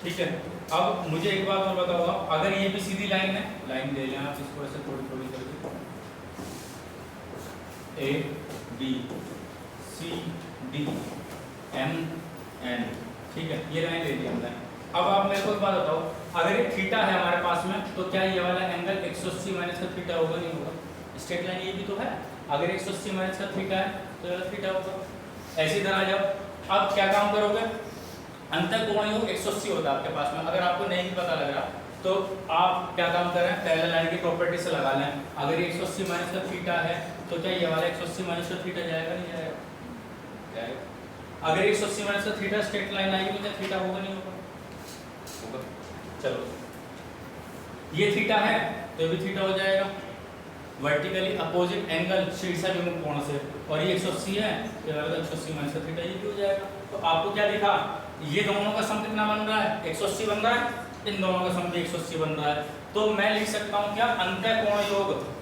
ठीक है, अब मुझे एक बात और बताओ, अगर ये भी सीधी लाइन है, लाइन ले लें आप इसको ऐसे थोड़ी थोड़ी करके, A B C D M N, ठीक है, ये लाइन ले ली हमने। अब आप मेरे को एक बात बताओ, अगर ये थीटा है हमारे पास में, तो क्या ये वाला एंगल 180 माइनस का थीटा होगा नहीं होगा? स्ट्रेट लाइन ये भी तो है, अगर 180 माइनस का थीटा है तो ये थीटा होगा। ऐसी तरह आ जाओ, अब क्या काम करोगे, अंतर कोण योग 180 होता है आपके पास में। अगर आपको नहीं भी पता लग रहा तो आप क्या काम कर रहे हैं, पहले लाइन की प्रॉपर्टी से लगा लें। अगर 180 माइनस का थीटा है तो क्या ये वाला 180 माइनस का थीटा जाएगा नहीं जाएगा? जाएगा। अगर 180 माइनस का थीटा स्ट्रेट लाइन आएगी तो क्या थीटा होगा नहीं होगा? होगा। चलो, ये थीटा है तो भी थीटा हो जाएगा, वर्टिकली अपोजिट एंगल शीर्षाभिमुख कोण से, और ये 180 है तो ये वाला 180 माइनस का थीटा ये भी हो जाएगा। तो आपको क्या दिखा, ये दोनों का सम कितना बन रहा है? 180 बन रहा है, इन दोनों का सम भी 180 बन रहा है। तो मैं लिख सकता हूं क्या, अंतः कोण योग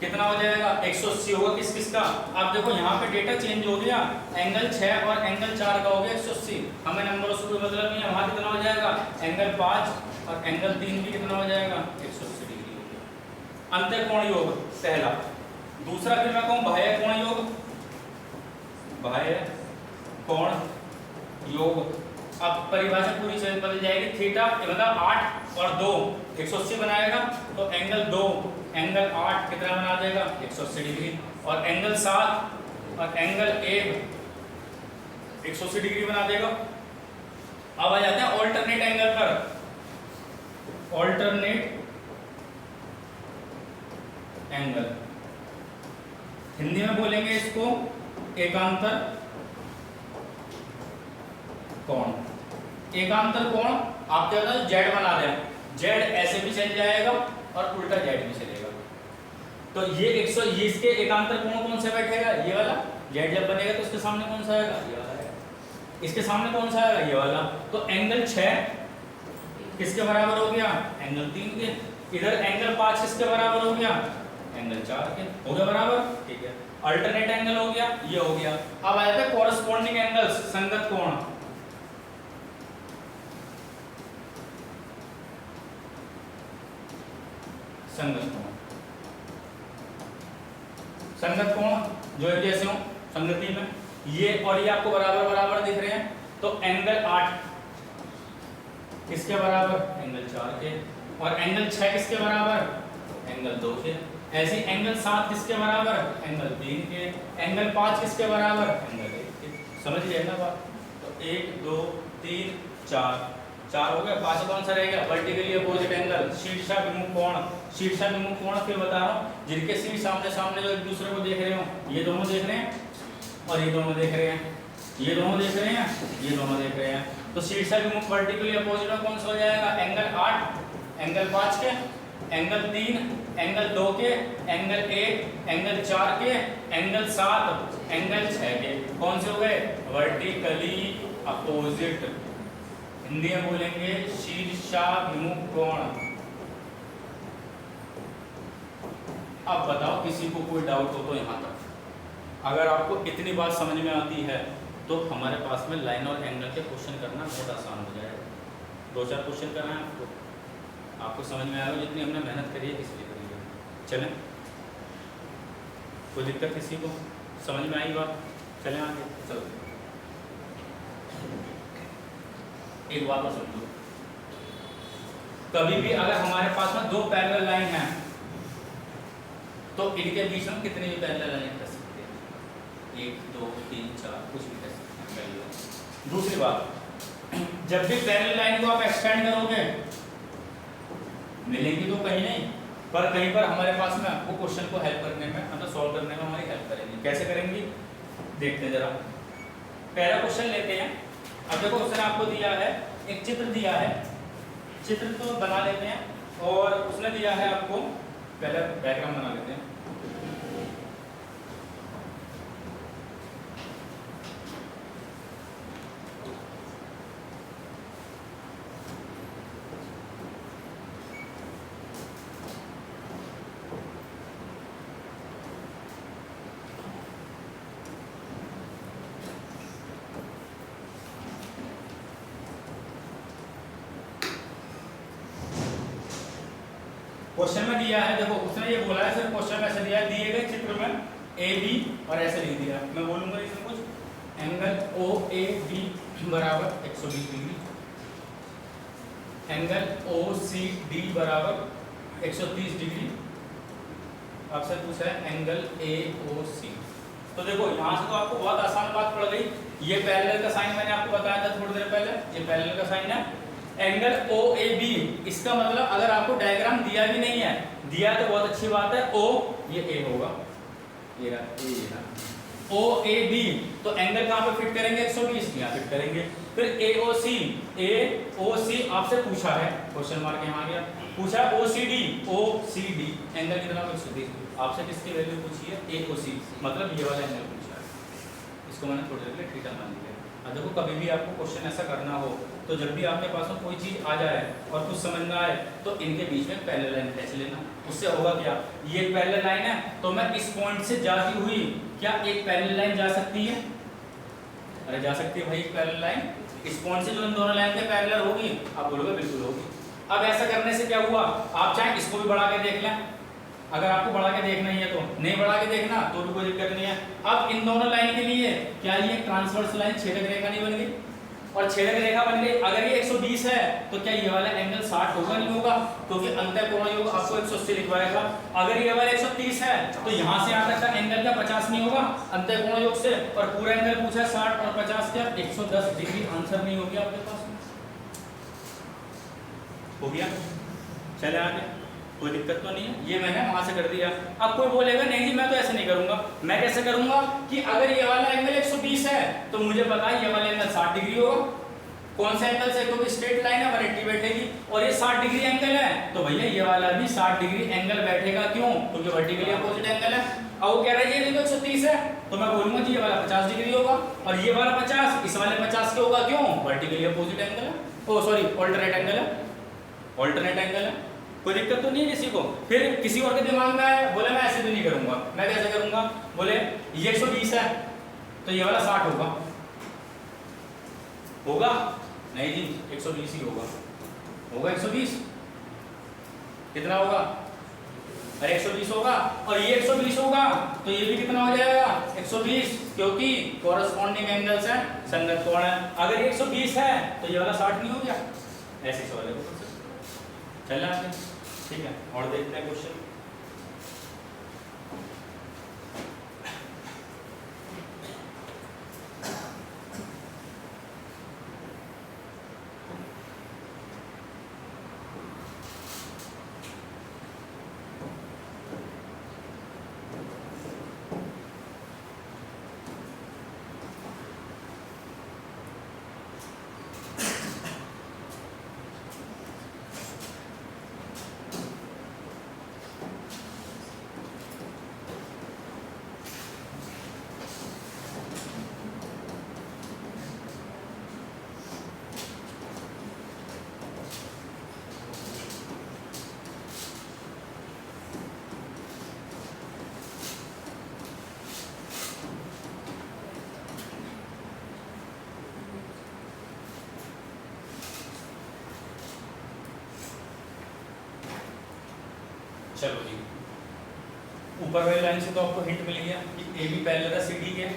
कितना हो जाएगा? 180 होगा। किस किस का? आप देखो यहाँ पे डेटा चेंज हो गया, एंगल 6 और एंगल 4 का हो गया 180। हमें नंबरों से कोई मतलब नहीं है, वहां कितना हो जाएगा? एंगल 5 और एंगल 3 भी कितना हो जाएगा? 180 डिग्री हो गया। अंतः कोण योग पहला। दूसरा फिर मैं कहूँ बाह्य कोण योग, बाह्य कोण योग। अब परिभाषा पूरी से बदल जाएगी, थीटा मतलब 8 और 2 180 बनाएगा, तो एंगल 2 एंगल 8 कितना बना देगा? 180 डिग्री। और एंगल 7 और एंगल 1 180 डिग्री बना देगा। अब आ जाते हैं ऑल्टरनेट एंगल पर। ऑल्टरनेट एंगल हिंदी में बोलेंगे इसको एकांतर कोण। एकांतर कोण आप क्या होता है, जेड बना दें, जेड ऐसे भी चल जाएगा और उल्टा जेड भी चलेगा। तो ये 100 ये इसके एकांतर कोण कौन सा बैठेगा? ये वाला। जेड जब बनेगा तो इसके सामने कौन सा आएगा? ये वाला है। इसके सामने कौन सा आएगा? ये वाला। तो एंगल 6 किसके बराबर हो गया? एंगल 3 के। इधर एंगल 5 किसके बराबर हो गया? एंगल 4 के। हो गया बराबर? ठीक है, अल्टरनेट एंगल हो गया, ये हो गया। अब आ जाता है कोरस्पोंडिंग एंगल्स, संगत कोण। संगत कोण, संगत कोण जो है जैसे हो संगति में, ये और ये आपको बराबर बराबर दिख रहे हैं, तो एंगल 8 किसके बराबर? एंगल 4 के। और एंगल 6 किसके बराबर? एंगल 2 के। ऐसे एंगल 7 किसके बराबर? एंगल 3 के। एंगल 5 किसके बराबर? एंगल 1 के। समझ गए ना बात? तो 1 2 3 4 हो गया। 5 कौन सा रहेगा? वर्टिकली अपोजिट एंगल शीर्षाभिमुख कोण। शीर्षाभिमुख कोण फिर बता रहा हूँ, जिनके शीर्ष सामने सामने जो एक दूसरे को देख रहे हो, ये दोनों देख रहे हैं और ये दोनों देख रहे हैं, ये दोनों देख रहे हैं, ये दोनों देख रहे हैं। तो शीर्षाभिमुख वर्टिकली अपोजिट में कौन सा हो जाएगा? एंगल 8 एंगल 5 के, एंगल 3 एंगल 2 के, एंगल 1 एंगल 4 के, एंगल 7 एंगल 6 के। कौन से हो गए? Vertically opposite. हिंदी में बोलेंगे शीर्षाभिमुख कोण। अब बताओ किसी को कोई डाउट हो तो यहाँ तक। अगर आपको इतनी बात समझ में आती है तो हमारे पास में लाइन और एंगल के क्वेश्चन करना बहुत आसान हो जाएगा। 2-4 क्वेश्चन करना है आपको, आपको समझ में आएगा जितनी हमने मेहनत करी है इसलिए करी है। चलें, कोई दिक्कत किसी को? समझ में आई बात? चलें आगे। चलो एक बात और समझो, कभी भी अगर हमारे पास में 2 पैरेलल लाइन है तो इनके बीच में कितनी भी पैरेलल लाइन कर सकते हैं? 1 2 3 4 कुछ भी कह सकते हैं वैल्यू। दूसरी बात, जब भी पैरेलल लाइन को आप एक्सटेंड करोगे मिलेंगी तो कहीं नहीं, पर कहीं पर हमारे पास में वो क्वेश्चन को हेल्प करने में मतलब सॉल्व करने में हमारी हेल्प करेंगी। कैसे करेंगी देखते हैं जरा। पहला क्वेश्चन लेते हैं। अब देखो उसने आपको दिया है एक चित्र दिया है, चित्र तो बना लेते हैं और उसने दिया है आपको, पहले डायग्राम बना लेते हैं। क्वेश्चन में दिया है, देखो उसने ये बोला है सर, क्वेश्चन में ऐसे दिया है, दिए गए चित्र में ए बी और ऐसे लिख दिया, मैं बोलूंगा इसमें कुछ एंगल ओ ए बी बराबर 120 degree, angle O C D बराबर 130 डिग्री, आपसे पूछा है एंगल ए ओ सी। तो देखो यहाँ से तो आपको बहुत आसान बात पड़ गई। ये पैरेलल का साइन मैंने आपको बताया था थोड़ी देर पहले, ये पैरेलल का साइन है। एंगल ओ ए बी, इसका मतलब अगर आपको डायग्राम दिया भी नहीं है, दिया तो बहुत अच्छी बात है, ओ ये ए होगा, ये रहा ए रहा ओ ए बी, तो एंगल कहाँ पे फिट करेंगे 120 यहाँ फिट करेंगे। फिर ए ओ सी आपसे पूछा है, क्वेश्चन मार्क यहाँ आ गया, पूछा ओ सी डी एंगल कितना 130, आपसे किसकी वैल्यू पूछी है ए ओ सी, मतलब ये वाला एंगल पूछा है, इसको मैंने थोड़ी देर के लिए थीटा मान लिया। अब देखो कभी भी आपको क्वेश्चन ऐसा करना हो तो जब भी आपके पास में कोई चीज आ जाए और कुछ समझ में आए तो इनके बीच में पैरेलल लाइन खींच लेना। उससे होगा क्या, ये पैरेलल लाइन है तो मैं इस पॉइंट से जाती हुई क्या एक पैरेलल लाइन जा सकती है, अरे जा सकती है भाई एक पैरेलल लाइन, इस पॉइंट से जो इन दोनों लाइन के पैरेलल होगी, आप बोलोगे बिल्कुल होगी। अब ऐसा करने से क्या हुआ, आप चाहे इसको भी बढ़ा के देख लें, अगर आपको बढ़ा के देखना ही है तो, नहीं बढ़ा के देखना तो भी कोई दिक्कत नहीं है। अब इन दोनों लाइन के लिए क्या ये ट्रांसवर्स लाइन छेदक रेखा नहीं बन गई, और छेदक रेखा बन गई, अगर ये 120 है तो क्या ये वाला एंगल 60 होगा नहीं होगा, क्योंकि अंतःकोण योग आपको 180 लिखवाया था। अगर ये वाला 130 है तो यहाँ से यहाँ तक का एंगल क्या 50 नहीं होगा अंतःकोण योग से, और पूरा एंगल पूछा है 60 और 50 क्या 110 डिग्री, आंसर नहीं हो गया आपके पास में, हो गया। चले आगे, कोई दिक्कत तो नहीं है, ये मैंने वहां से कर दिया। अब कोई बोलेगा नहीं जी मैं तो ऐसे नहीं करूंगा, मैं कैसे करूंगा कि अगर ये वाला एंगल 120 है तो मुझे पता है ये वाला एंगल 60 डिग्री होगा, कौन सा एंगल से, क्योंकि स्ट्रेट लाइन है 180 बैठेगी, और ये 60 डिग्री एंगल है तो भैया ये वाला भी 60 डिग्री एंगल बैठेगा, क्यों, क्योंकि वर्टिकली अपोजिट एंगल है। अब वो कह रहा है ये 130 है तो मैं बोलूंगा जी ये वाला 50 डिग्री होगा, और ये वाला 50 इस वाले 50 के होगा, क्यों, वर्टिकली अपोजिट एंगल है, ओ सॉरी ऑल्टरनेट एंगल है, ऑल्टरनेट एंगल है, कोई दिक्कत तो नहीं है किसी को। फिर किसी और के दिमाग में आया, बोले मैं ऐसे भी नहीं करूंगा, मैं कैसे करूंगा, बोले ये 120 है तो ये वाला 60 होगा, होगा नहीं जी 120 ही होगा, होगा 120, कितना होगा, अरे 120 होगा, और ये 120 होगा तो ये भी कितना हो जाएगा 120, क्योंकि कॉरस्पॉन्डिंग एंगल्स हैं, संगत कोण है। अगर ये 120 है तो ये वाला 60 नहीं हो गया, ऐसे सवाल है। चलना आगे, ठीक है, और देखते हैं क्वेश्चन। चलो जी, ऊपर वाली लाइन से तो आपको हिंट मिल गया कि ए बी पैरेलल है सी डी के,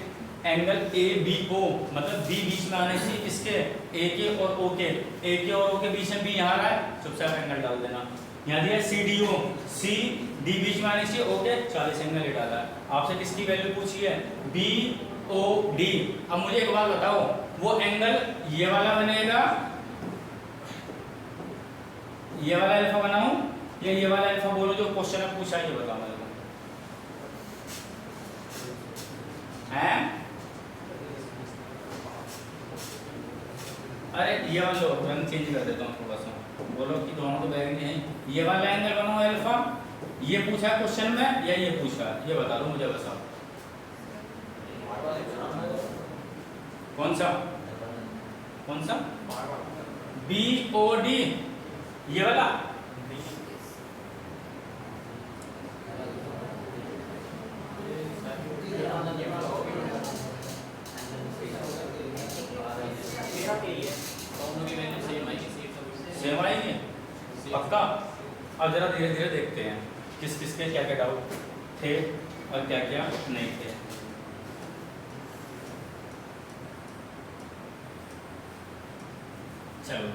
एंगल ए बी ओ मतलब बी बीच में आने चाहिए किसके, ए के और ओ के, ए के और ओ के बीच में बी यहाँ रहा है, चुपचाप एंगल डाल देना। यहाँ दिया C D O, C D बीच में आनी चाहिए, ओके 40 एंगल ये डाला। आपसे किसकी वैल्यू पूछी है, बी ओ डी। अब मुझे एक बात बताओ, वो एंगल ये वाला बनेगा, ये वाला अल्फा बनाऊं या ये वाला अल्फा बोलो जो क्वेश्चन में पूछा है, ये बताओ मेरे को है। अरे ये वाला लो, रंग चेंज कर देता हूँ थोड़ा सा, बोलो कि दोनों तो बैग नहीं है। ये वाला एंगल बनाओ अल्फा, ये पूछा है क्वेश्चन में या ये पूछा है, ये बता दो मुझे, बताओ कौन सा, कौन सा, बी ओ डी, ये वाला। सेम आएगी पक्का। अब जरा धीरे धीरे देखते हैं किस किस के क्या क्या डाउट थे और क्या क्या नहीं थे। चलो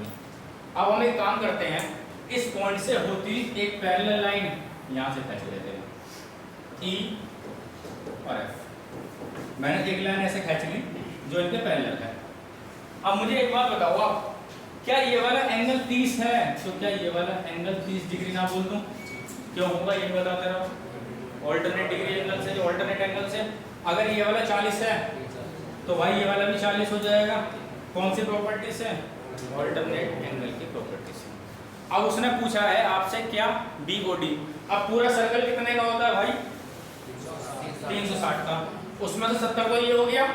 अब हम एक काम करते हैं, इस पॉइंट से होती एक पैरेलल लाइन यहां से खींच लेते हैं, ई और एफ। मैंने एक लाइन ऐसे खींच ली जो इनके पैरेलल है। अब मुझे एक बात बताओ आप, क्या ये वाला एंगल 30 है, तो क्या ये वाला एंगल 30 डिग्री ना बोल दूं? क्यों होगा ये बताते रहो। ऑल्टरनेट डिग्री एंगल से, जो ऑल्टरनेट एंगल से, अगर ये वाला 40 है तो भाई ये वाला भी 40 हो जाएगा। कौन सी प्रॉपर्टी से, ऑल्टरनेट एंगल की प्रॉपर्टी से। अब उसने पूछा है आपसे क्या, बी ओ डी। अब पूरा सर्कल कितने का होता है भाई, 360 का, उसमें से 70 तो ये हो गया,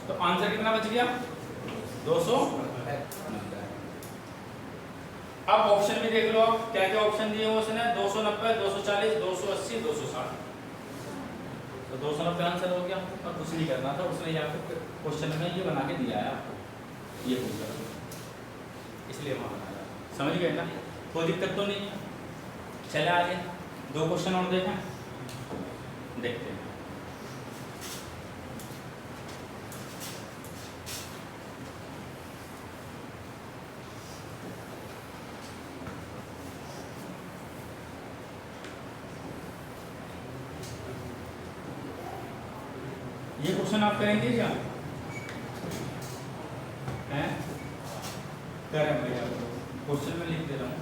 तो आंसर कितना बच गया, 290। अब ऑप्शन भी देख लो, आप क्या क्या ऑप्शन दिए हुए उसने, 290, 240, 280, 260। तो 290 आंसर हो गया, और कुछ नहीं करना था, उसने यहाँ पे क्वेश्चन में ये बना के दिया है आपको, ये पूछा, इसलिए वहाँ बनाया। समझ गए ना, कोई दिक्कत तो नहीं है। चले आगे 2 क्वेश्चन और देखें, देखते हैं। ये क्वेश्चन आप करेंगे क्या, हैं? करें भैया, क्वेश्चन में लिख दे रहा हूँ।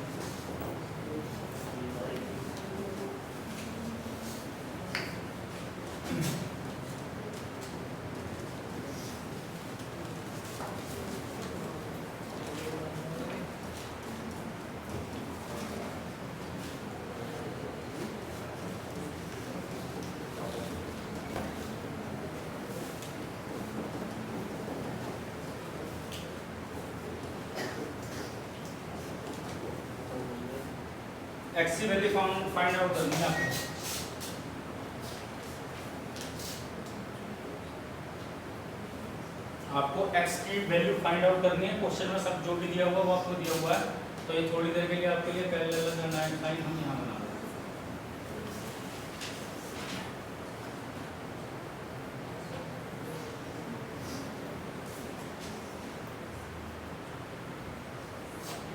एक्स की वैल्यू फाइंड आउट करनी है आपको। आपको एक्स की वैल्यू फाइंड आउट करनी है। क्वेश्चन में सब जो भी दिया हुआ वो आपको दिया हुआ है, तो ये थोड़ी देर के लिए आपके लिए पैरेलल लाइन हम यहाँ बना रहे हैं।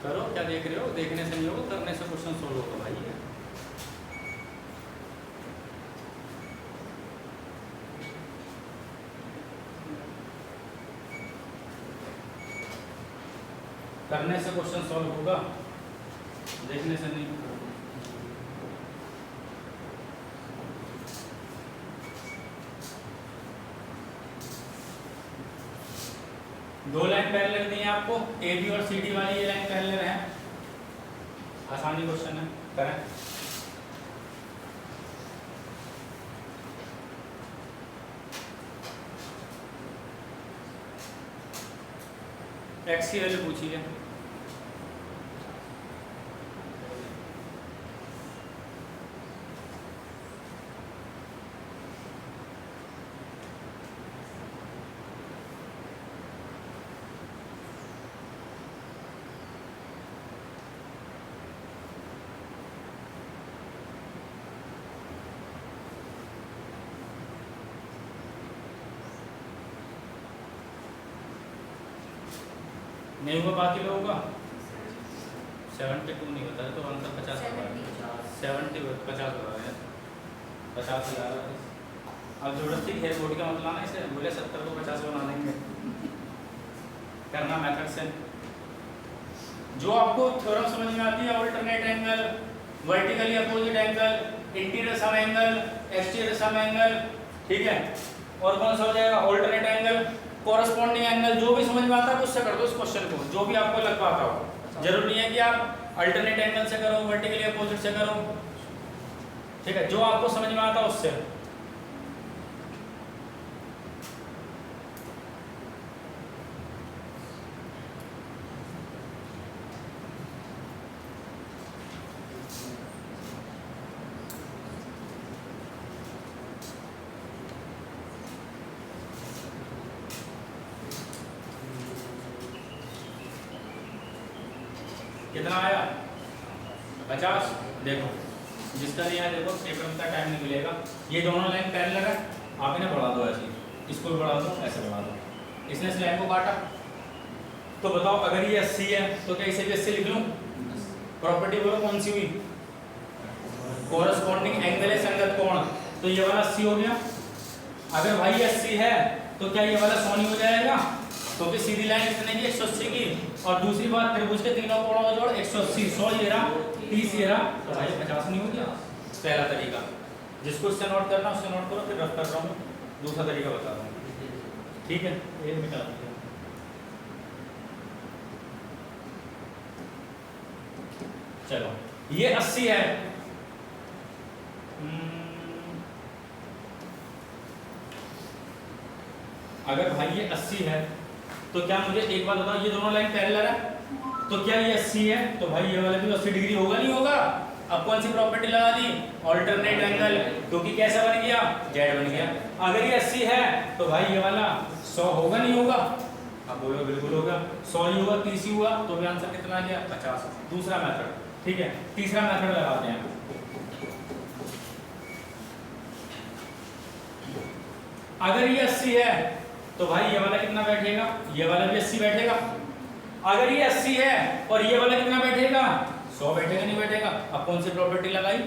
करो, क्या देख रहे हो, देखने से नहीं होगा, करने से क्वेश्चन सोल्व होगा भाई। करने से क्वेश्चन सॉल्व होगा, देखने से नहीं। दो लाइन पैरेलल दी है आपको, ए बी और सी डी वाली ये लाइन पैरेलल है। आसानी क्वेश्चन है, करें। एक्स की वैल्यू पूछी है, नहीं हुआ बाकी लोगों का। 72 नहीं होता है तो आंसर 50 होगा, 70 50 होगा। 50,000। अब जरूरत थी हेयर बोर्ड का मतलब आना इसे, बोले 70 को 50 बना देंगे। करना मेथड से। जो आपको थ्योरम समझ में आती है, alternate angle, vertically opposite angle, interior sum angle, exterior sum angle, ठीक है। और कौन सा हो जाएगा अल्टरनेट एंगल, कोरस्पॉन्डिंग एंगल, जो भी समझ में आता है उससे कर दो इस क्वेश्चन को, जो भी आपको लग पाता हो। जरूरी नहीं है कि आप अल्टरनेट एंगल से करो, वर्टिकली अपोजिट से करो, ठीक है, जो आपको समझ में आता है उससे। कितना आया 50। देखो जिसका नहीं आया देखो पेपर में टाइम नहीं मिलेगा। ये दोनों लाइन पैरेलल है, आप इन्हें बढ़ा दो ऐसे, इसको भी बढ़ा दो, ऐसे बढ़ा दो। इसने इस लाइन को काटा, तो बताओ अगर ये 80 है तो क्या इसे भी 80 लिख लूं? प्रॉपर्टी बोलो कौन सी हुई? कोरस्पॉन्डिंग एंगल है संगत कोण, तो ये वाला 80 हो गया। अगर भाई ये 80 है तो क्या ये वाला 100 नहीं हो जाएगा? क्योंकि तो सीधी लाइन कितने की 180 की, और दूसरी बात त्रिभुज के तीनों कोणों का जोड़ 180, 100 ये रहा, 30 ये रहा, तो भाई 50 नहीं हो गया। पहला तरीका, जिसको इससे नोट करना उससे नोट करो, फिर रफ कर रहा हूँ दूसरा तरीका बता रहा हूँ, ठीक है। ये मिटा दीजिए। चलो ये 80 है, अगर भाई ये 80 है तो क्या मुझे एक बात बताओ, ये दोनों लाइन पैरेलल है तो क्या ये 80 है तो भाई ये वाला भी 80 डिग्री होगा नहीं होगा? अब कौन सी प्रॉपर्टी लगा दी? अल्टरनेट एंगल, क्योंकि कैसा बन गया? जेड बन गया। अगर ये 80 है तो भाई ये वाला 100 होगा नहीं होगा? अब बोलो बिल्कुल होगा। 100 ही होगा, 30 ही हुआ, तो भी आंसर कितना आ गया? 50। दूसरा मेथड, ठीक है। तीसरा मेथड लगाते हैं। अगर ये 80 है तो भाई ये वाला कितना बैठेगा? ये वाला भी 80 बैठेगा। अगर ये 80 है और ये वाला कितना बैठेगा? 100 बैठेगा नहीं बैठेगा? अब कौन सी प्रॉपर्टी लगाई?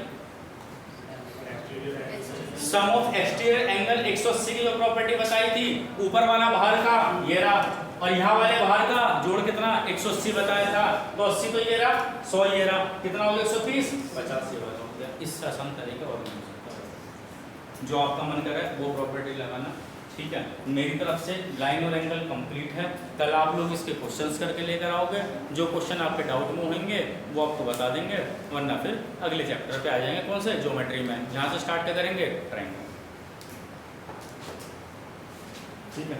सम ऑफ एक्सटीरियर एंगल 180 की जो प्रॉपर्टी बताई थी, ऊपर वाला बाहर का ये रहा और यहाँ वाले बाहर का जोड़ कितना 180 बताया था, तो 80 तो ये रहा, 100 ये रहा, कितना हो गया 130, 50 ये वाला हो गया। इससे आसान तरीका और नहीं हो सकता। जो आपका मन करे वो प्रॉपर्टी लगाना, ठीक है। मेरी तरफ से लाइन और एंगल कंप्लीट है। कल आप लोग इसके क्वेश्चंस करके लेकर आओगे, जो क्वेश्चन आपके डाउट में होंगे वो आपको बता देंगे, वरना फिर अगले चैप्टर पे आ जाएंगे। कौन से? ज्योमेट्री में। यहाँ से स्टार्ट करेंगे ट्रायंगल, ठीक है।